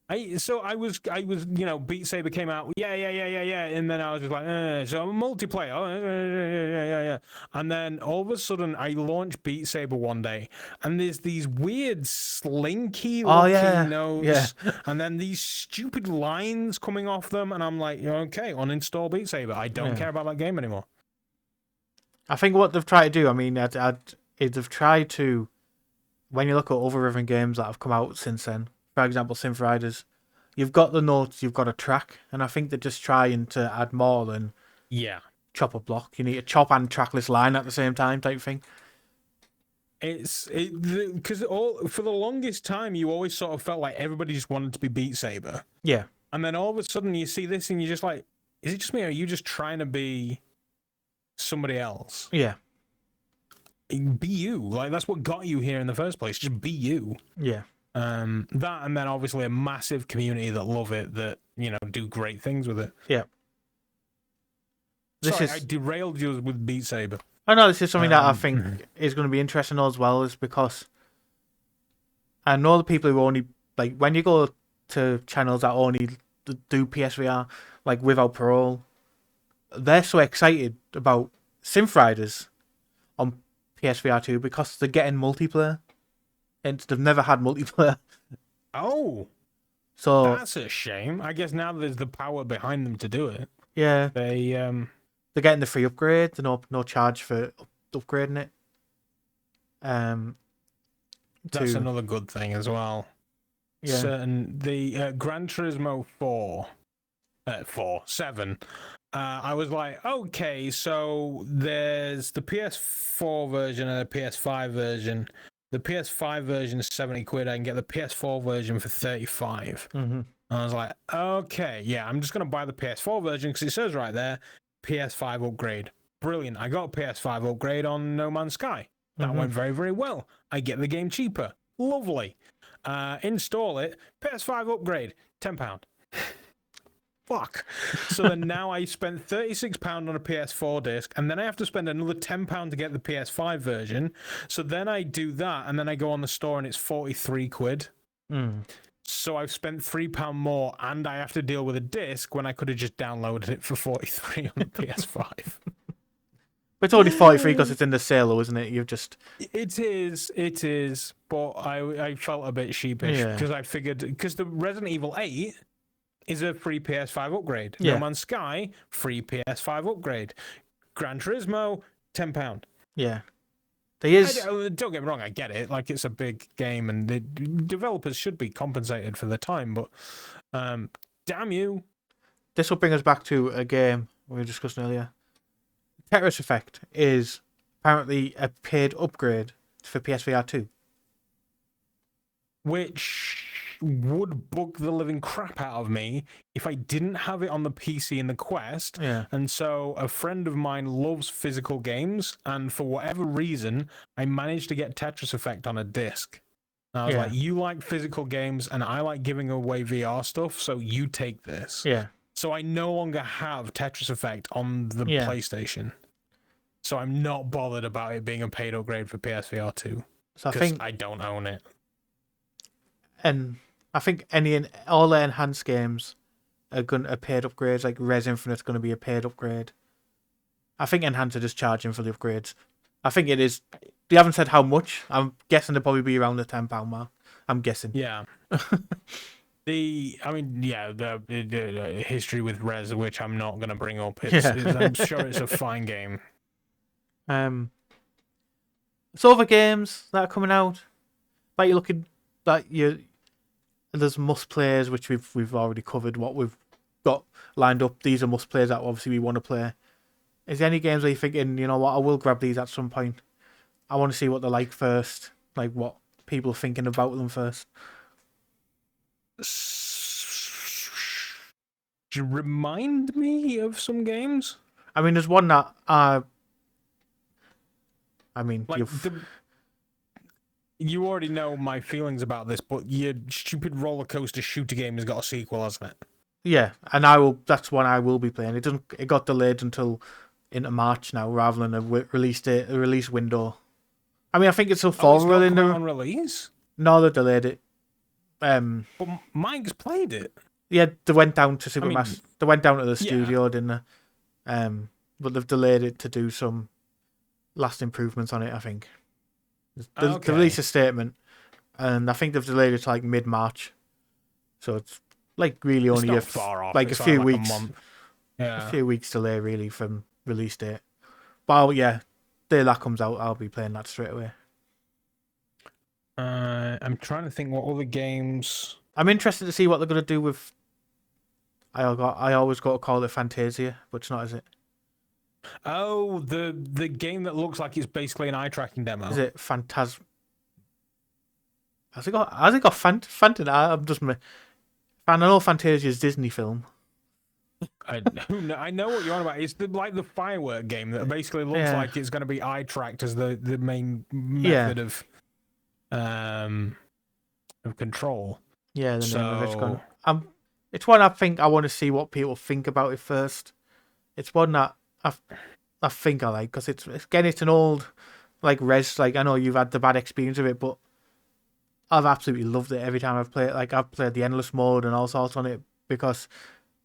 I was Beat Saber came out, yeah, and then I was just like, so multiplayer, yeah, and then all of a sudden I launched Beat Saber one day, and there's these weird slinky looking notes, and then these stupid lines coming off them, and I'm like, okay, uninstall Beat Saber. I don't care about that game anymore. I think what they've tried to do, I mean, they've tried to, when you look at other rhythm games that have come out since then. For example, Synth Riders, you've got the notes, you've got a track, and I think they're just trying to add more than chop a block. You need a chop and trackless line at the same time type thing. Because for the longest time you always sort of felt like everybody just wanted to be Beat Saber. Yeah. And then all of a sudden you see this and you're just like, is it just me or are you just trying to be somebody else? Yeah. Be you. Like, that's what got you here in the first place. Just be you. Yeah. That, and then obviously a massive community that love it, that, do great things with it. Yeah. I derailed you with Beat Saber. I know this is something that I think is going to be interesting as well, is because I know the people who only, like, when you go to channels that only do PSVR, like Without Parole, they're so excited about Synth Riders on PSVR2 because they're getting multiplayer. And they've never had multiplayer. Oh. So that's a shame. I guess now there's the power behind them to do it. Yeah. They're getting the free upgrade. There's no charge for upgrading it. That's another good thing as well. Yeah. The Gran Turismo 7. I was like, okay, so there's the PS4 version and the PS5 version. The PS5 version is 70 quid. I can get the PS4 version for 35. Mm-hmm. And I was like, okay, yeah, I'm just going to buy the PS4 version because it says right there, PS5 upgrade. Brilliant. I got a PS5 upgrade on No Man's Sky. That went very, very well. I get the game cheaper. Lovely. Install it. PS5 upgrade. £10. Fuck. So then now I spent £36 on a PS4 disc, and then I have to spend another £10 to get the PS5 version. So then I do that, and then I go on the store and it's 43 quid. So I've spent £3 more, and I have to deal with a disc when I could have just downloaded it for 43 on the PS5. But it's only 43 because it's in the sale, though, isn't it? You've just... It is, but I felt a bit sheepish because I figured, because the Resident Evil 8 is a free PS5 upgrade. No Man's Sky, free PS5 upgrade. Gran Turismo, £10. Yeah. There is... Don't get me wrong, I get it. Like, it's a big game, and the developers should be compensated for the time, but damn you. This will bring us back to a game we were discussing earlier. Tetris Effect is apparently a paid upgrade for PSVR 2. Which would bug the living crap out of me if I didn't have it on the PC in the Quest. Yeah. And so a friend of mine loves physical games, and for whatever reason, I managed to get Tetris Effect on a disc. And I was like, you like physical games, and I like giving away VR stuff, so you take this. Yeah. So I no longer have Tetris Effect on the PlayStation. So I'm not bothered about it being a paid upgrade for PSVR 2. So I don't own it. And I think all the enhanced games are paid upgrades. Like Res Infinite's going to be a paid upgrade. I think Enhanced are just charging for the upgrades. I think it is. They haven't said how much. I'm guessing they'll probably be around the £10 mark. I'm guessing. Yeah. The history with Res, which I'm not going to bring up. I'm sure it's a fine game. So other games that are coming out, like you're looking, there's must players which we've already covered. What we've got lined up, these are must players that obviously we want to play. Is there any games where you're thinking, you know what, I will grab these at some point? I want to see what they're like first, like what people are thinking about them first. Remind me of some games. I mean, there's one that you already know my feelings about this, but your stupid roller coaster shooter game has got a sequel, hasn't it? Yeah, and that's one I will be playing. It got delayed until into March now, rather than a release window. I mean, I think it's still fall in on release. No, they delayed it. But Mike's played it. Yeah, they went down to Supermassive. They went down to the studio, didn't they? But they've delayed it to do some last improvements on it, I think. They released a statement, and I think they've delayed it to like mid-March. So it's like really only far off. Like it's a few like weeks. A month. Yeah. A few weeks delay really from release date. But day that comes out, I'll be playing that straight away. I'm trying to think what other games. I'm interested to see what they're going to do with. I always got to call it Fantasia, but it's not, is it? Oh, the game that looks like it's basically an eye tracking demo. Is it Has it got Fantasia? I know Fantasia's Disney film. I know what you're on about. It's like the firework game that basically looks like it's going to be eye tracked as the main method of control. Yeah, the name of it's gone. It's one I think I want to see what people think about it first. It's one that I think I like because it's an old like Res. Like I know you've had the bad experience of it, but I've absolutely loved it every time I've played. Like I've played the endless mode and all sorts on it because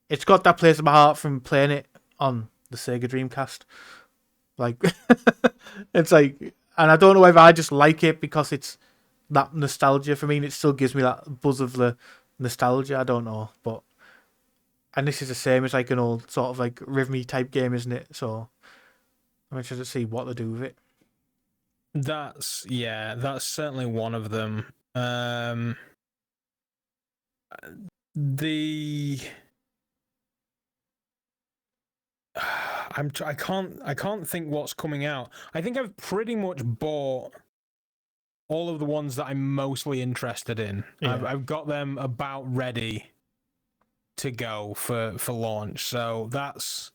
it's got that place in my heart from playing it on the Sega Dreamcast. Like it's like, and I don't know whether I just like it because it's that nostalgia for me. And it still gives me that buzz of the nostalgia. I don't know, and this is the same as like an old sort of like rhythmy type game, isn't it? So I'm interested to see what they do with it. That's certainly one of them. I can't think what's coming out. I think I've pretty much bought all of the ones that I'm mostly interested in. Yeah. I've got them about ready to go for launch. So that's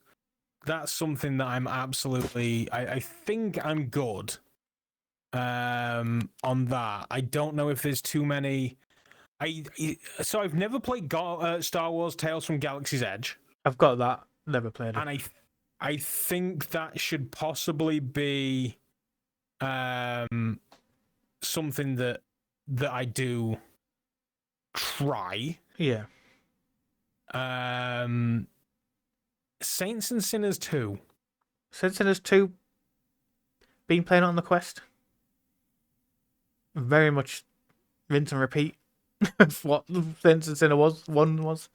something that I'm absolutely. I think I'm good on that. I don't know if there's too many. So I've never played Star Wars Tales from Galaxy's Edge. I've got that. Never played it. And I think that should possibly be something that I do try. Yeah. Saints and Sinners 2. Saints and Sinners 2. Been playing it on the Quest. Very much rinse and repeat of what Saints and Sinners 1 was.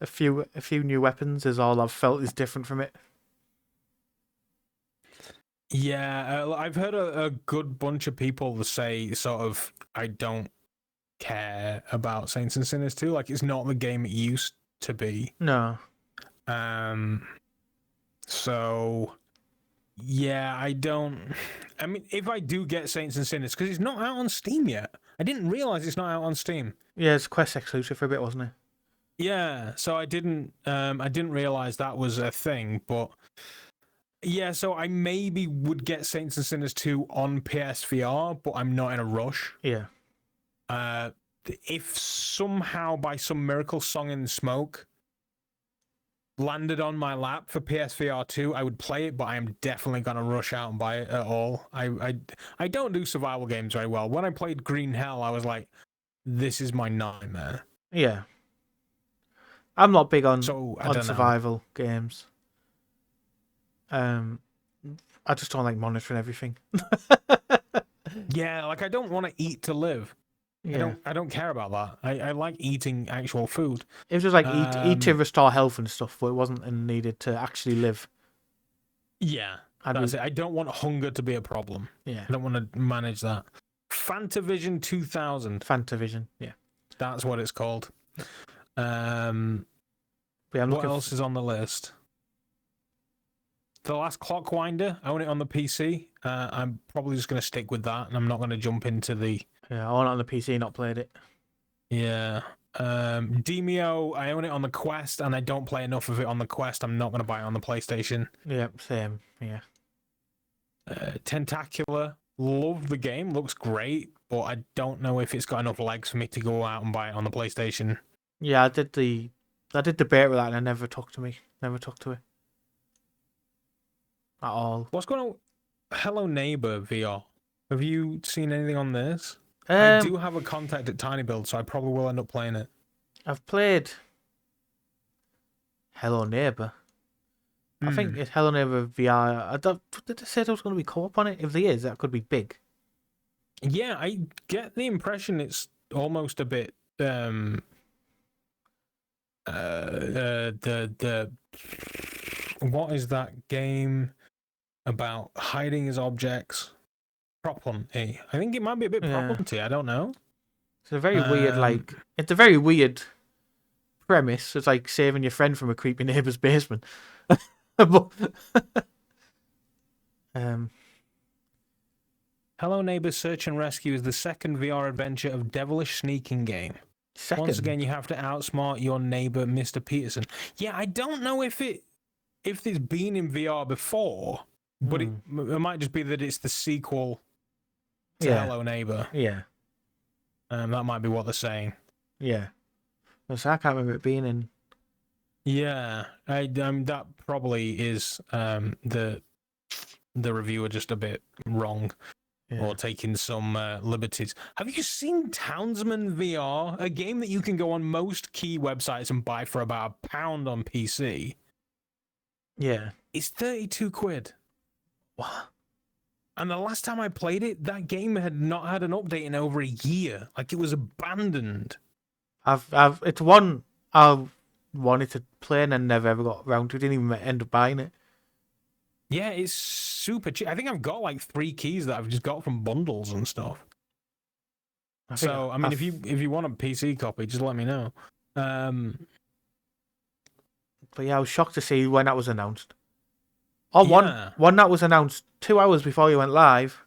A few new weapons is all I've felt is different from it. Yeah, I've heard a good bunch of people say sort of I don't care about Saints and Sinners 2. Like it's not the game it used to be. No. So yeah, I don't. I mean, if I do get Saints and Sinners, because it's not out on Steam yet. I didn't realize it's not out on Steam. Yeah, it's Quest exclusive for a bit, wasn't it? Yeah, so I didn't realize that was a thing, but yeah, so I maybe would get Saints and Sinners 2 on PSVR, but I'm not in a rush. Yeah. If somehow by some miracle Song in the Smoke landed on my lap for PSVR2, I would play it, but I am definitely gonna rush out and buy it at all. I don't do survival games very well. When I played Green Hell, I was like, this is my nightmare. Yeah. I'm not big on survival games. I just don't like monitoring everything. Yeah, like I don't want to eat to live. Yeah. I don't care about that. I like eating actual food. It was just like eat to Um, restore health and stuff, but it wasn't needed to actually live. yeah, that's it. I don't want hunger to be a problem. Yeah. I don't want to manage that. Fantavision 2000. Fantavision. Yeah. That's what it's called. But yeah, I'm What looking. else is on the list? The Last Clockwinder. I own it on the PC. I'm probably just going to stick with that, and I'm not going to jump into the. Yeah, I own it on the PC, not played it. Yeah. Demio, I own it on the Quest, and I don't play enough of it on the Quest. I'm not going to buy it on the PlayStation. Yeah, same. Yeah. Tentacular, love the game, looks great, but I don't know if it's got enough legs for me to go out and buy it on the PlayStation. Yeah, I did the beta with that, and I never took to it at all. What's going on? Hello Neighbor VR. Have you seen anything on this? I do have a contact at Tiny Build, so I probably will end up playing it. I've played Hello Neighbor. I think it's Hello Neighbor VR. Did they say there was going to be co-op on it? If there is, that could be big. Yeah, I get the impression it's almost a bit the what is that game about hiding his objects? Prop hunty. I think it might be a bit prop hunty. I don't know. It's a very weird, it's a very weird premise. It's like saving your friend from a creepy neighbour's basement. But, Hello Neighbor Search and Rescue is the second VR adventure of devilish sneaking game. Once again, you have to outsmart your neighbor, Mr. Peterson. Yeah, I don't know if it's been in VR before, but it might just be that it's the sequel to Hello Neighbor. Yeah. That might be what they're saying. Yeah. So I can't remember it being in. Yeah, that probably is the reviewer just a bit wrong or taking some liberties. Have you seen Townsman VR? A game that you can go on most key websites and buy for about £1 on PC. Yeah. It's 32 quid. What? And the last time I played it, that game had not had an update in over a year. Like, it was abandoned. It's one I wanted to play and then never ever got around to. Didn't even end up buying it. Yeah, it's super cheap. I think I've got like 3 keys that I've just got from bundles and stuff. So, I mean, if you want a PC copy, just let me know. But yeah, I was shocked to see when that was announced. One that was announced 2 hours before you went live.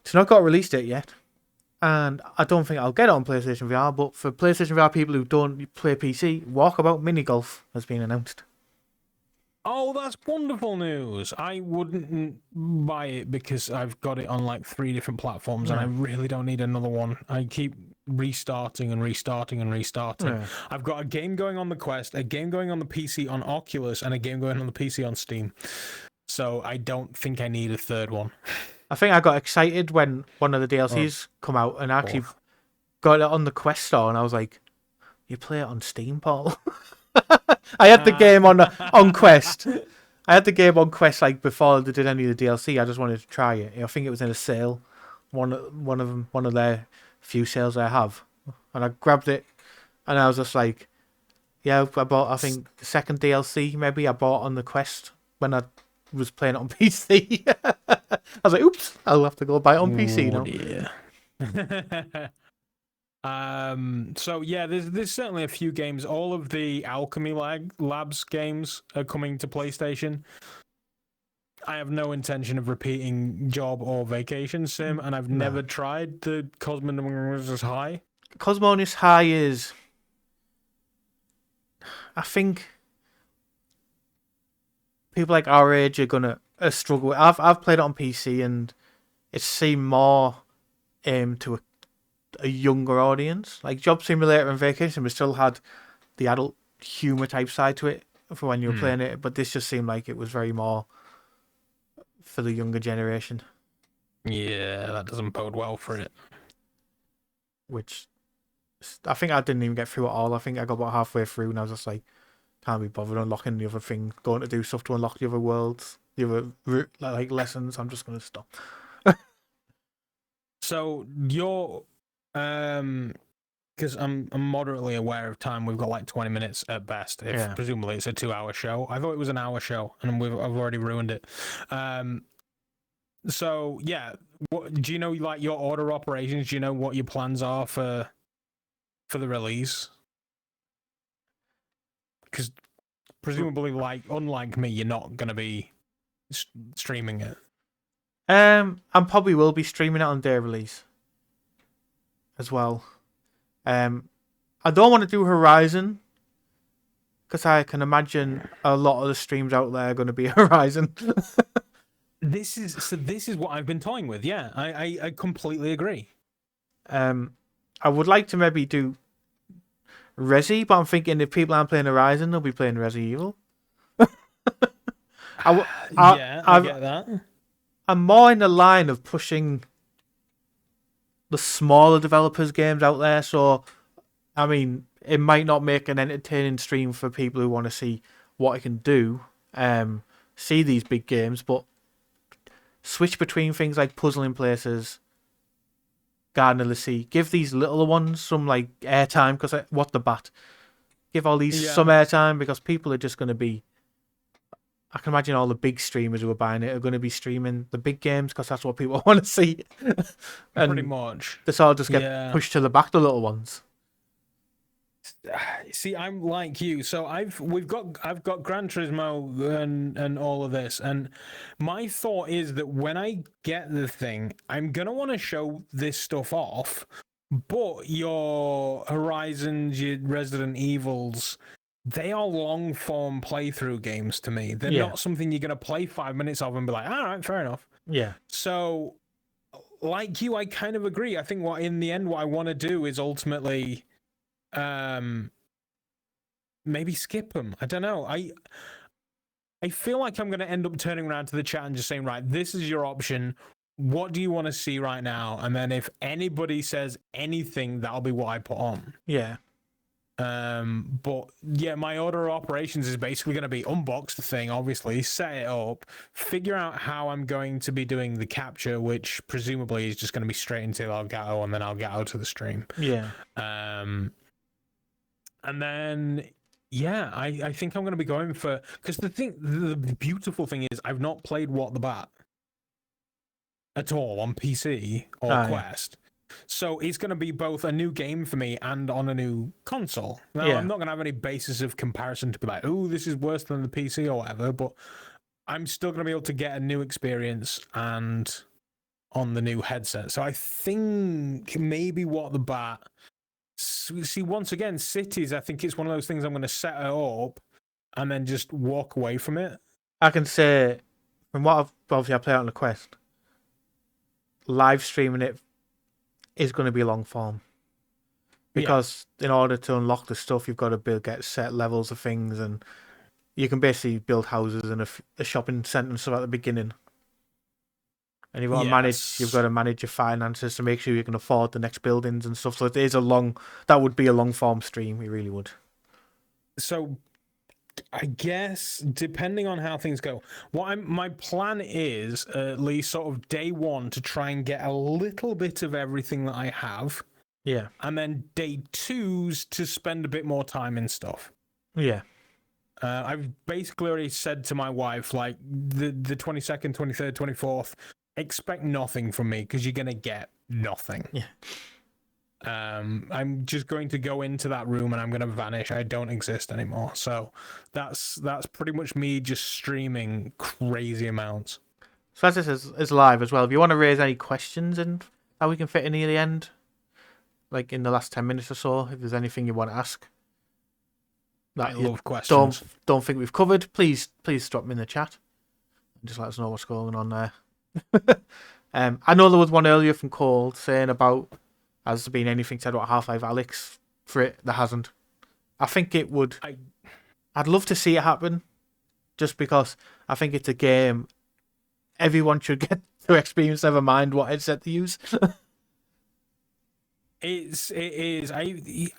It's not got a release date yet. And I don't think I'll get it on PlayStation VR, but for PlayStation VR people who don't play PC, Walkabout Mini Golf has been announced. Oh, that's wonderful news. I wouldn't buy it because I've got it on like 3 different platforms and I really don't need another one. I keep restarting and restarting and restarting. Yeah. I've got a game going on the Quest, a game going on the PC on Oculus, and a game going on the PC on Steam. So I don't think I need a third one. I think I got excited when one of the DLCs come out and I actually got it on the Quest store and I was like, you play it on Steam, Paul? I had the game on Quest. I had the game on Quest like before they did any of the DLC. I just wanted to try it. I think it was in a sale, one of their few sales I have, and I grabbed it, and I was just like, yeah, I bought. I think the second DLC maybe I bought on the Quest when I was playing it on PC. I was like, oops, I'll have to go buy it on PC now. Yeah. So yeah, there's certainly a few games. All of the Alchemy Labs games are coming to PlayStation. I have no intention of repeating Job or Vacation Sim, and I've never tried the Cosmonious High. Cosmonious High is, I think, people like our age are gonna struggle. I've played it on PC, and it seemed more aimed to a younger audience. Like Job Simulator and Vacation, we still had the adult humor type side to it for when you were playing it, but this just seemed like it was very more for the younger generation. Yeah, that doesn't bode well for it. Which I think I didn't even get through it all. I think I got about halfway through and I was just like, can't be bothered unlocking the other thing, going to do stuff to unlock the other worlds, the other like lessons. I'm just gonna stop. So you're, because I'm moderately aware of time. We've got like 20 minutes at best. If Yeah. presumably it's a 2-hour show. I thought it was an hour show, and I've already ruined it. So yeah, what do you know? Like your order operations? Do you know what your plans are for the release? Because presumably, like unlike me, you're not gonna be streaming it. I probably will be streaming it on day release as well. I don't want to do Horizon because I can imagine a lot of the streams out there are going to be Horizon. This is what I've been toying with. Yeah, I completely agree. I would like to maybe do Resi, but I'm thinking if people aren't playing Horizon, they'll be playing Resi Evil. I get that. I'm more in the line of pushing the smaller developers' games out there. So, I mean, it might not make an entertaining stream for people who want to see what I can do, see these big games, but switch between things like Puzzling Places, Garden of the Sea. Give these little ones some like airtime because what the bat. Give all these some airtime because people are just going to be. I can imagine all the big streamers who are buying it are going to be streaming the big games because that's what people want to see. And pretty much. this all just get pushed to the back, the little ones. See, I'm like you. So I've got Gran Turismo and all of this, and my thought is that when I get the thing, I'm gonna want to show this stuff off. But your Horizons, your Resident Evils, they are long form playthrough games to me. They're not something you're gonna play 5 minutes of and be like, all right, fair enough. Yeah. So, like you, I kind of agree. I think what I want to do is ultimately. Maybe skip them. I don't know. I feel like I'm going to end up turning around to the chat and just saying, right, this is your option. What do you want to see right now? And then if anybody says anything, that'll be what I put on. Yeah. But yeah, my order of operations is basically going to be unbox the thing, obviously, set it up, figure out how I'm going to be doing the capture, which presumably is just going to be straight into Elgato, and then I'll get out to the stream. Yeah. And then, yeah, I think I'm going to be going for... Because the beautiful thing is I've not played What the Bat at all on PC or Quest. So it's going to be both a new game for me and on a new console. Now, I'm not going to have any basis of comparison to be like, oh, this is worse than the PC or whatever, but I'm still going to be able to get a new experience and on the new headset. So I think maybe What the Bat... See, once again, Cities, I think it's one of those things I'm going to set it up and then just walk away from it. I can say, from what I play out on the Quest, live streaming it is going to be long form. Because in order to unlock the stuff, you've got to get set levels of things, and you can basically build houses and a shopping centre and stuff at the beginning. And you've got to manage your finances to make sure you can afford the next buildings and stuff. So it is that would be a long form stream. It really would. So I guess depending on how things go, my plan is at least sort of day one to try and get a little bit of everything that I have. Yeah. And then day two's to spend a bit more time in stuff. Yeah. I've basically already said to my wife, like the 22nd, 23rd, 24th, expect nothing from me because you're going to get nothing. Yeah. I'm just going to go into that room and I'm going to vanish. I don't exist anymore. So that's pretty much me just streaming crazy amounts. So as this is live as well, if you want to raise any questions and how we can fit in near the end, like in the last 10 minutes or so, if there's anything you want to ask. I love questions. Don't think we've covered, please drop them in the chat. And just let us know what's going on there. I know there was one earlier from Cole saying about, has there been anything said about Half-Life Alyx for it? There hasn't. I think it would. I'd love to see it happen, just because I think it's a game everyone should get to experience, never mind what headset to use. it is.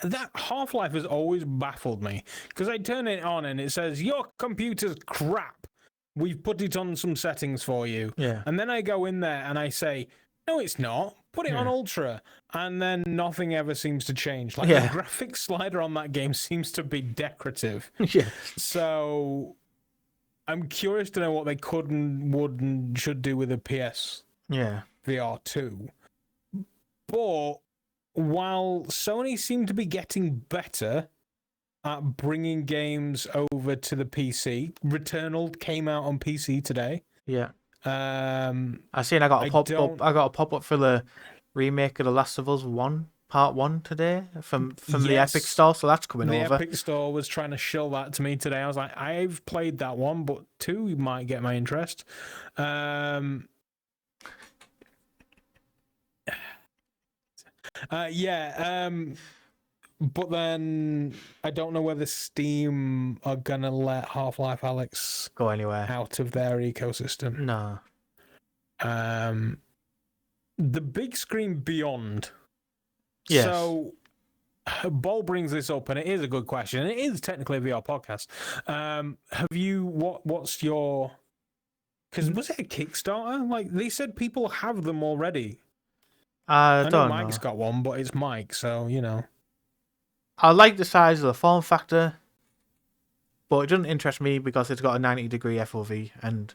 That Half-Life has always baffled me because I turn it on and it says your computer's crap. We've put it on some settings for you. Yeah. And then I go in there and I say, no, it's not. Put it on ultra, and then nothing ever seems to change. Like the graphics slider on that game seems to be decorative. Yeah. So I'm curious to know what they could and would and should do with a PS VR2. But while Sony seem to be getting better at bringing games over to the PC, Returnal came out on PC today. Yeah. I seen I got a pop up for the remake of The Last of Us Part 1 today from the Epic Store, so that's coming over. The Epic Store was trying to shill that to me today. I was like, I've played that one, but 2 might get my interest. But then I don't know whether Steam are gonna let Half-Life Alyx go anywhere out of their ecosystem. No. The big screen beyond. Yes. So Bol brings this up, and it is a good question. It is technically a VR podcast. Have you what's your? Because was it a Kickstarter? Like they said, people have them already. I know don't Mike's know. got one, but it's Mike, so you know. I like the size of the form factor, but it doesn't interest me because it's got a 90-degree FOV, and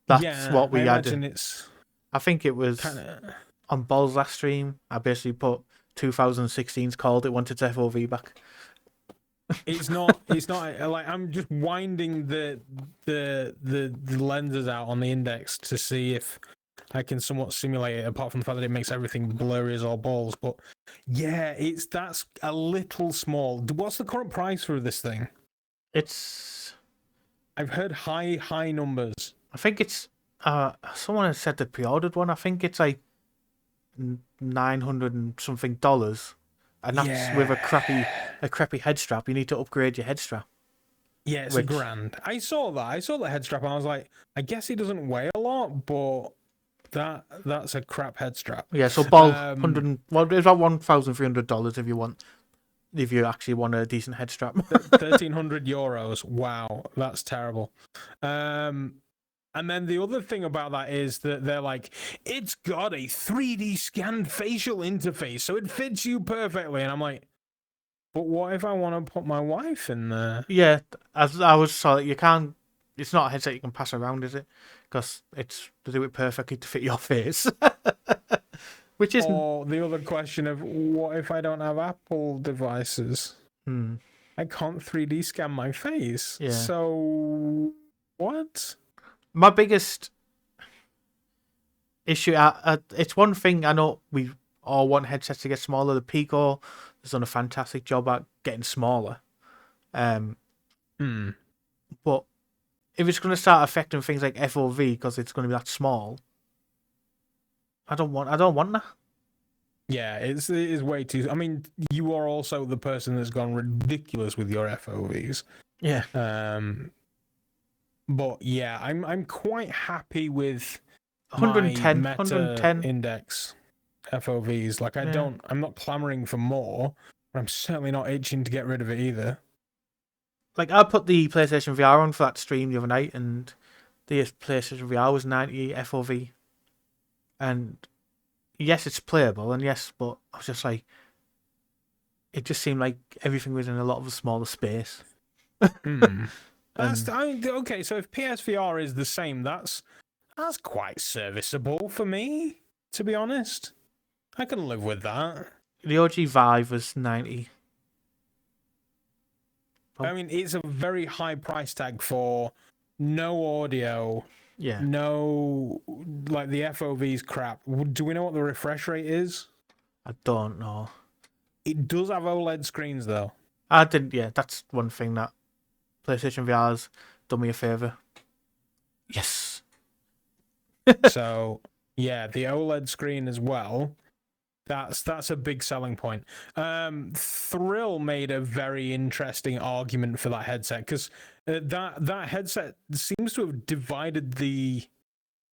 that's what we had. I think it was on Bol's last stream. I basically put 2016's called. It wanted its FOV back. It's not like I'm just winding the lenses out on the index to see if I can somewhat simulate it, apart from the fact that it makes everything blurry as all balls. But yeah, that's a little small. What's the current price for this thing? I've heard high numbers. I think it's someone has said they pre-ordered one. I think it's like $900 and something, and that's with a crappy head strap. You need to upgrade your head strap. Yeah, it's $1,000. I saw the head strap, and I was like, I guess it doesn't weigh a lot, but that's a crap head strap. Yeah, so Bol, it's about $1,300 if you actually want a decent head strap. 1,300 euros. Wow, that's terrible. And then the other thing about that is that they're like, it's got a 3D scanned facial interface, so it fits you perfectly. And I'm like, but what if I want to put my wife in there? Yeah, as I was sorry, you can't. It's not a headset you can pass around, is it? Because it's to do it perfectly to fit your face. Which isn't. Or the other question of what if I don't have Apple devices? I can't 3D scan my face. Yeah. So what? My biggest issue, it's one thing I know we all want headsets to get smaller. The Pico has done a fantastic job at getting smaller. But if it's going to start affecting things like FOV because it's going to be that small, I don't want that. Yeah, it is way too. I mean, you are also the person that's gone ridiculous with your FOVs. Yeah. But yeah, I'm quite happy with 110 my index FOVs. Like I'm not clamoring for more, but I'm certainly not itching to get rid of it either. Like I put the PlayStation VR on for that stream the other night, and the PlayStation VR was 90 FOV, and yes, it's playable, and yes, but I was just like, it just seemed like everything was in a lot of a smaller space. Okay, so if PSVR is the same, that's quite serviceable for me, to be honest. I can live with that. The OG Vive was 90. I mean, it's a very high price tag for no audio. Yeah. No, like the FOV's crap. Do we know what the refresh rate is? I don't know. It does have OLED screens, though. I didn't. Yeah, that's one thing that PlayStation VR's done me a favor. Yes. So, yeah, the OLED screen as well. That's a big selling point. Thrill made a very interesting argument for that headset because that headset seems to have divided the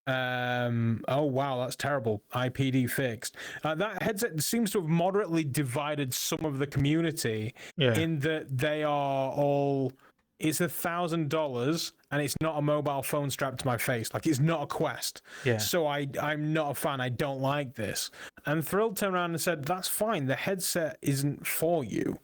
Oh wow, that's terrible. IPD fixed. That headset seems to have moderately divided some of the community Yeah. in that they are all. It's $1,000 and it's not a mobile phone strapped to my face. Like it's not a Quest. Yeah. So I'm not a fan. I don't like this. And Thrill turned around and said, "That's fine. The headset isn't for you.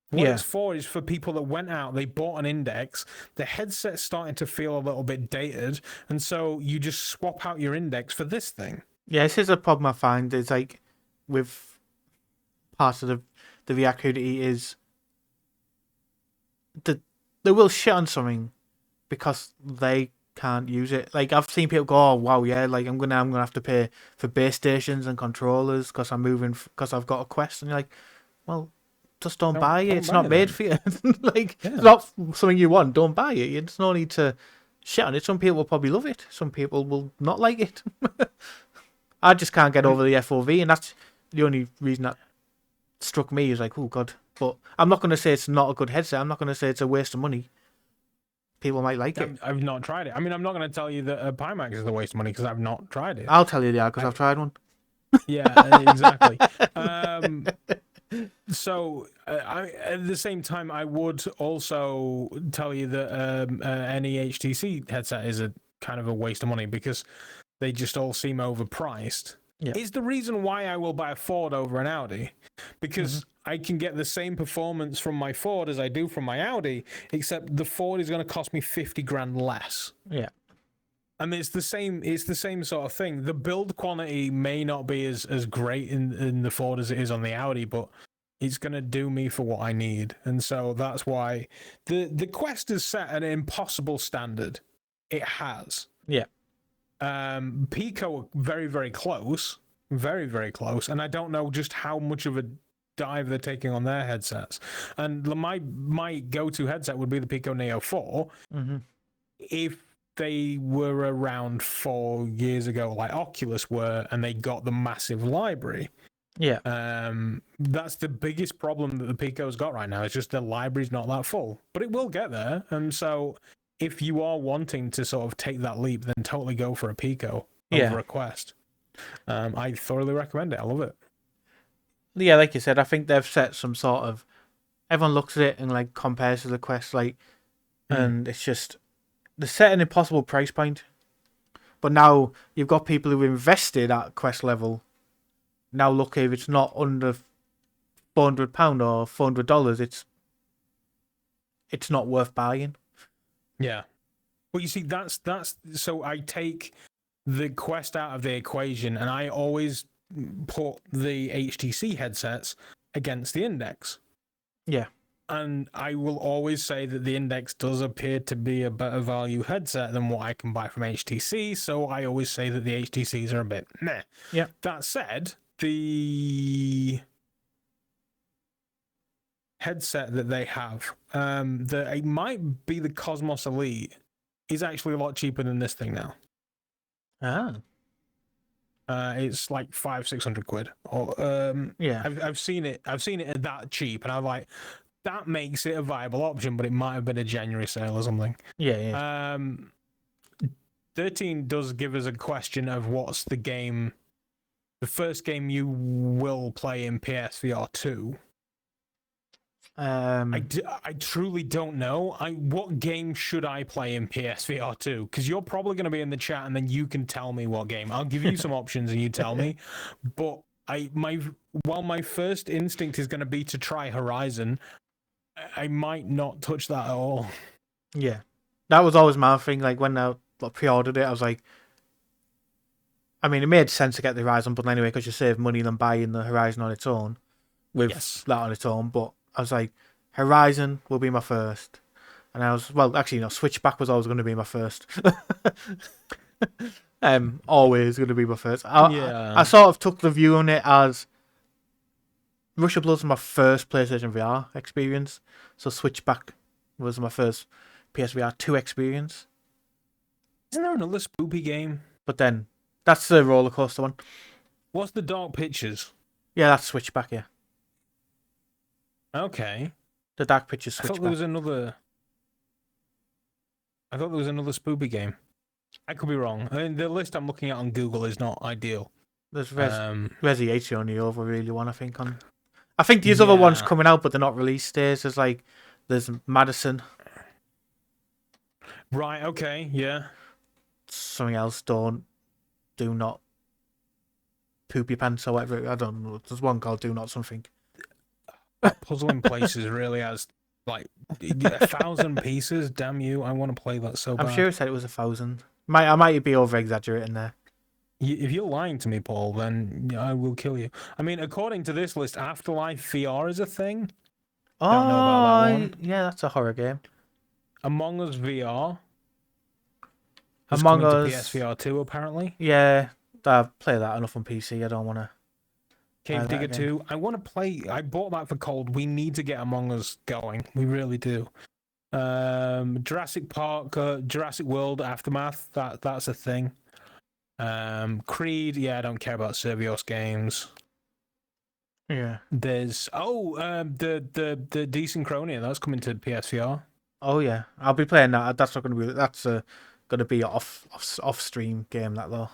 What Yeah. it's for is for people that went out, they bought an Index, the headset's starting to feel a little bit dated, and so you just swap out your Index for this thing." Yeah, this is a problem I find is like with parts of the VR community is they will shit on something because they can't use it. Like I've seen people go, "Oh wow, yeah, like I'm gonna have to pay for base stations and controllers because I'm moving because I've got a Quest," and you're like, "Well, just don't buy it. It's not made for you. Like it's not something you want. Don't buy it. There's no need to shit on it. Some people will probably love it. Some people will not like it. I just can't get over the FOV, and that's the only reason that struck me. Is like, oh god. But I'm not going to say it's not a good headset. I'm not going to say it's a waste of money. People might like it. I've not tried it. I mean, I'm not going to tell you that a Pimax is a waste of money because I've not tried it. I'll tell you they are because I've tried one. Yeah, exactly. So, at the same time, I would also tell you that any HTC headset is a kind of a waste of money because they just all seem overpriced. Yeah. Is the reason why I will buy a Ford over an Audi, because I can get the same performance from my Ford as I do from my Audi, except the Ford is going to cost me 50 grand less. Yeah. I mean, it's the same sort of thing. The build quality may not be as great in the Ford as it is on the Audi, but it's going to do me for what I need. And so that's why the Quest is set at an impossible standard. It has. Yeah. Pico are very, very close. Very, very close. And I don't know just how much of a dive they're taking on their headsets. And my go-to headset would be the Pico Neo 4. Mm-hmm. If they were around 4 years ago, like Oculus were, and they got the massive library. Yeah. That's the biggest problem that the Pico's got right now. It's just the library's not that full, but it will get there. And so, if you are wanting to sort of take that leap, then totally go for a Pico over a Quest. I thoroughly recommend it. I love it. Yeah, like you said, I think they've set some sort of. Everyone looks at it and like compares to the Quest, like, and it's just. They set an impossible price point, but now you've got people who invested at Quest level. Now look, if it's not under £400 or $400, it's not worth buying. Yeah, but you see, that's so I take the Quest out of the equation, and I always put the HTC headsets against the Index. Yeah. And I will always say that the Index does appear to be a better value headset than what I can buy from HTC, so I always say that the HTCs are a bit meh. Yeah. That said, the headset that they have, that it might be the Cosmos Elite, is actually a lot cheaper than this thing now. It's like 500-600 quid. Or yeah. I've seen it at that cheap, and I'm like, that makes it a viable option, but it might have been a January sale or something. Yeah. 13 does give us a question of what's the first game you will play in PSVR2. I truly don't know. What game should I play in PSVR2? Because you're probably going to be in the chat, and then you can tell me what game. I'll give you some options, and you tell me. But while my first instinct is going to be to try Horizon, I might not touch that at all. Yeah, that was always my thing. Like when I pre-ordered it, I was like, I mean, it made sense to get the Horizon bundle anyway because you save money than buying the Horizon on its own with that on its own. But I was like, Horizon will be my first, and I was Switchback was always going to be my first. Always going to be my first. I sort of took the view on it as Rush of Blood's my first PlayStation VR experience, so Switchback was my first PSVR 2 experience. Isn't there another spoopy game? But then, that's the roller coaster one. What's the Dark Pictures? Yeah, that's Switchback, yeah. Okay. The Dark Pictures Switchback. I thought there was another spoopy game. I could be wrong. I mean, the list I'm looking at on Google is not ideal. There's Um, Resi 8's the only over really one I think on. I think these other ones yeah. coming out, but they're not release days. There's Madison, Right. Okay. Yeah. something else. Do not poop your pants or whatever. I don't know. There's one called Do Not something. Puzzle in Places really has like 1,000 pieces. Damn you! I want to play that so bad. I'm sure it said it was 1,000. I might be over exaggerating there. If you're lying to me, Paul, then I will kill you. I mean, according to this list, Afterlife VR is a thing. Oh, Don't know about that one. yeah, that's a horror game. Among Us VR is Among coming Us, to PSVR2 apparently. yeah, I've played that enough on PC. I don't want to. Cave Digger 2. I want to play. I bought that for cold. We need to get Among Us going. We really do. Jurassic Park, Jurassic World Aftermath. That's a thing. Creed. Yeah, I don't care about Servios games. Yeah. There's the Desyncronia. That's coming to PSVR. Oh yeah, I'll be playing that. That's not going to be. That's going to be an off stream game. That though.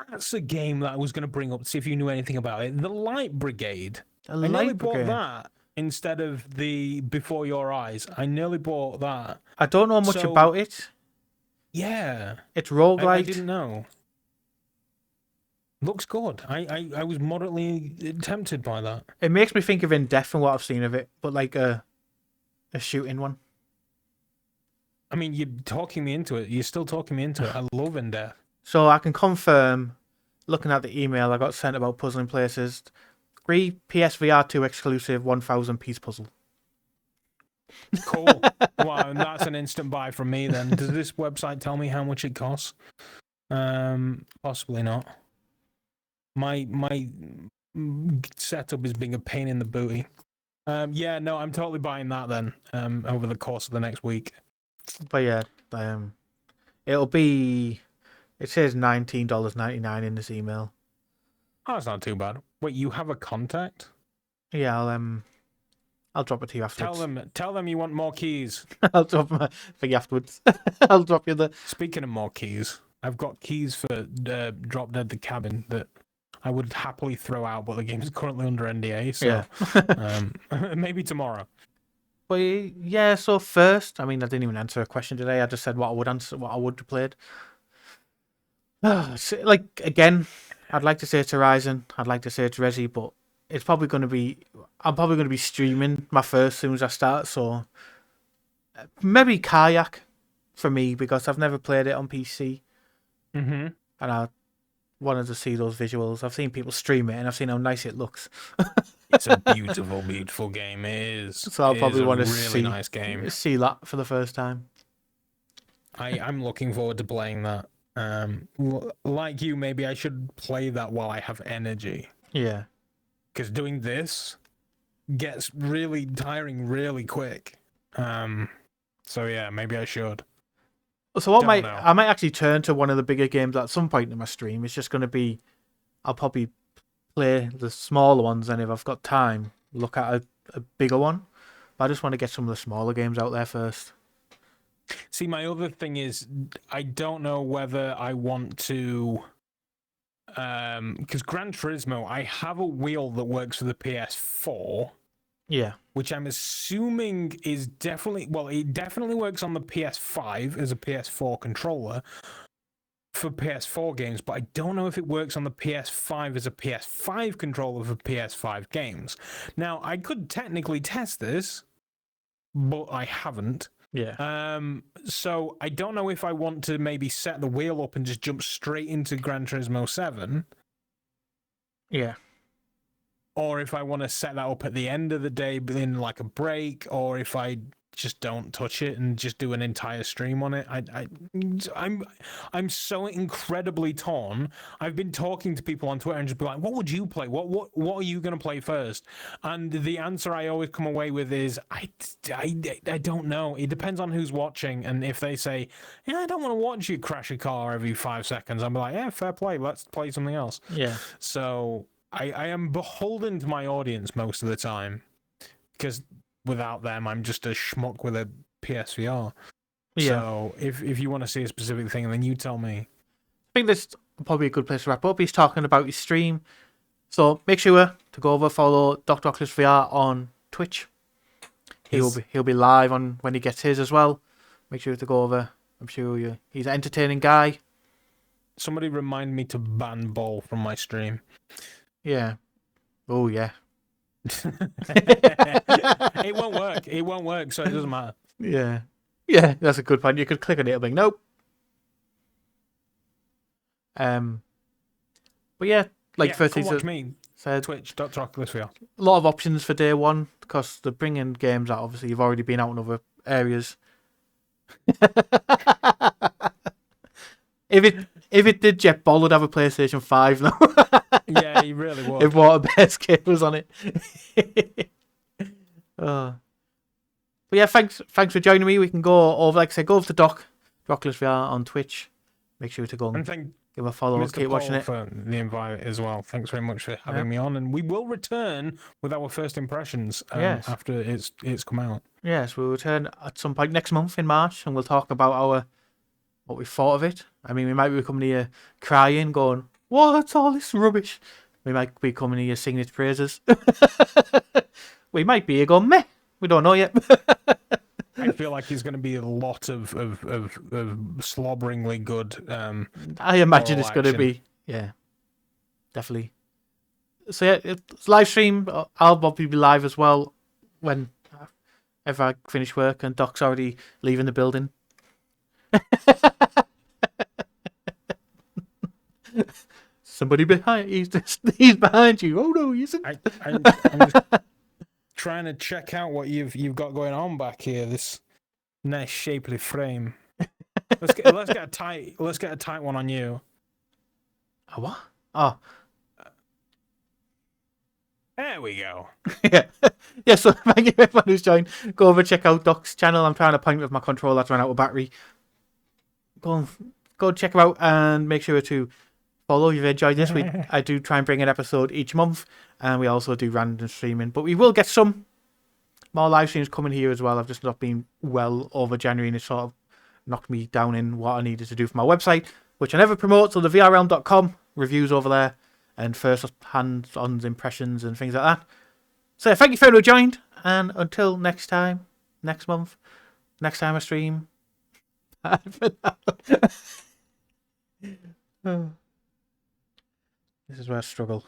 That's a game that I was going to bring up to see if you knew anything about it. The Light Brigade. A I nearly Light bought Brigade. that instead of the Before Your Eyes. I nearly bought that. I don't know much about it. Yeah. It's roguelite. I didn't know. Looks good. I was moderately tempted by that. It makes me think of In Death from what I've seen of it, but like a shooting one. I mean, you're talking me into it. You're still talking me into it. I love In Death. So I can confirm, looking at the email I got sent about Puzzling Places, 3 PSVR2 exclusive 1,000 piece puzzle. Cool. Well, and that's an instant buy from me then. Does this website tell me how much it costs? Possibly not. My setup is being a pain in the booty. Yeah, no, I'm totally buying that then. Over the course of the next week. But yeah, it'll be. It says $19.99 in this email. Oh, that's not too bad. Wait, you have a contact? Yeah, I'll drop it to you afterwards. Tell them you want more keys. I'll drop my for you afterwards. I'll drop you the. Speaking of more keys, I've got keys for Drop Dead the Cabin that I would happily throw out, but the game is currently under NDA, so Yeah. maybe tomorrow. But yeah, so first, I mean, I didn't even answer a question today. I just said what I would answer, what I would have played. Like again, I'd like to say it's Horizon. I'd like to say it's Resi, but it's probably going to be. I'm probably going to be streaming my first as soon as I start. So maybe Kayak for me because I've never played it on PC, Mm-hmm. and I wanted to see those visuals. I've seen people stream it, and I've seen how nice it looks. It's a beautiful, beautiful game. It is. So I'll probably want to really nice game. see that for the first time. I'm looking forward to playing that. Like you, maybe I should play that while I have energy. Yeah. Because doing this gets really tiring really quick. So yeah, maybe I should. So Don't know. I might actually turn to one of the bigger games at some point in my stream. It's just going to be, I'll probably play the smaller ones, and if I've got time, look at a bigger one. But I just want to get some of the smaller games out there first. See, my other thing is I don't know whether I want to, because Gran Turismo, I have a wheel that works for the PS4. Yeah. Which I'm assuming is definitely, well, it definitely works on the PS5 as a PS4 controller for PS4 games, but I don't know if it works on the PS5 as a PS5 controller for PS5 games. Now, I could technically test this, but I haven't. Yeah. So I don't know if I want to maybe set the wheel up and just jump straight into Gran Turismo 7. Yeah. Or if I want to set that up at the end of the day in like a break, or if I just don't touch it and just do an entire stream on it. I'm so incredibly torn. I've been talking to people on Twitter and just be like, what would you play? What are you going to play first? And the answer I always come away with is I don't know. It depends on who's watching, and if they say, yeah, I don't want to watch you crash a car every 5 seconds, I'm like, yeah, fair play. Let's play something else. Yeah. So I am beholden to my audience most of the time, because without them, I'm just a schmuck with a PSVR. Yeah. So if you want to see a specific thing, then you tell me. I think this is probably a good place to wrap up. He's talking about his stream. So make sure to go over, follow Dr. Oculus VR on Twitch. He'll be live on when he gets his as well. Make sure to go over. I'm sure he's an entertaining guy. Somebody remind me to ban Ball from my stream. Yeah. Oh yeah. It won't work. It won't work, so it doesn't matter. Yeah. Yeah, that's a good point. You could click on it and be like, nope. But yeah, like Yeah, first come he watch me. said, Twitch, Dr. Oculus VR. a lot of options for day one because they're bringing games out. Obviously, you've already been out in other areas. If it did, Jet Ball would have a PlayStation 5 now. Yeah, he really would. If Water-Bear's game was on it. But yeah, thanks for joining me. We can go over, like I said, go over to Doc Oculus VR on Twitch. Make sure to go and give a follow. Mr. Keep watching Paul it. for the invite as well. Thanks very much for having me on, and we will return with our first impressions after it's come out. Yes, we'll return at some point next month in March, and we'll talk about what we thought of it. I mean, we might be coming here crying, going, "What's all this rubbish?" We might be coming here singing its praises. We might be here going, "Meh." We don't know yet. I feel like there's going to be a lot of slobberingly good. I imagine it's going to be, definitely. So yeah, it's live stream. I'll probably be live as well whenever I finish work and Doc's already leaving the building. Somebody behind. He's behind you. Oh no, he isn't. I'm just trying to check out what you've got going on back here. This nice shapely frame. Let's get a tight one on you. A what? Oh, there we go. yeah. So thank you everyone who's joined. Go over check out Doc's channel. I'm trying to point with my controller that's run out of battery. Go check him out and make sure to follow if you've enjoyed this. I do try and bring an episode each month, and we also do random streaming. But we will get some more live streams coming here as well. I've just not been well over January, and it sort of knocked me down in what I needed to do for my website, which I never promote. So the VRrealm.com reviews over there and first hands-on impressions and things like that. So thank you for everyone who joined, and until next time, next month, next time I stream. Bye for now. This is where I struggle.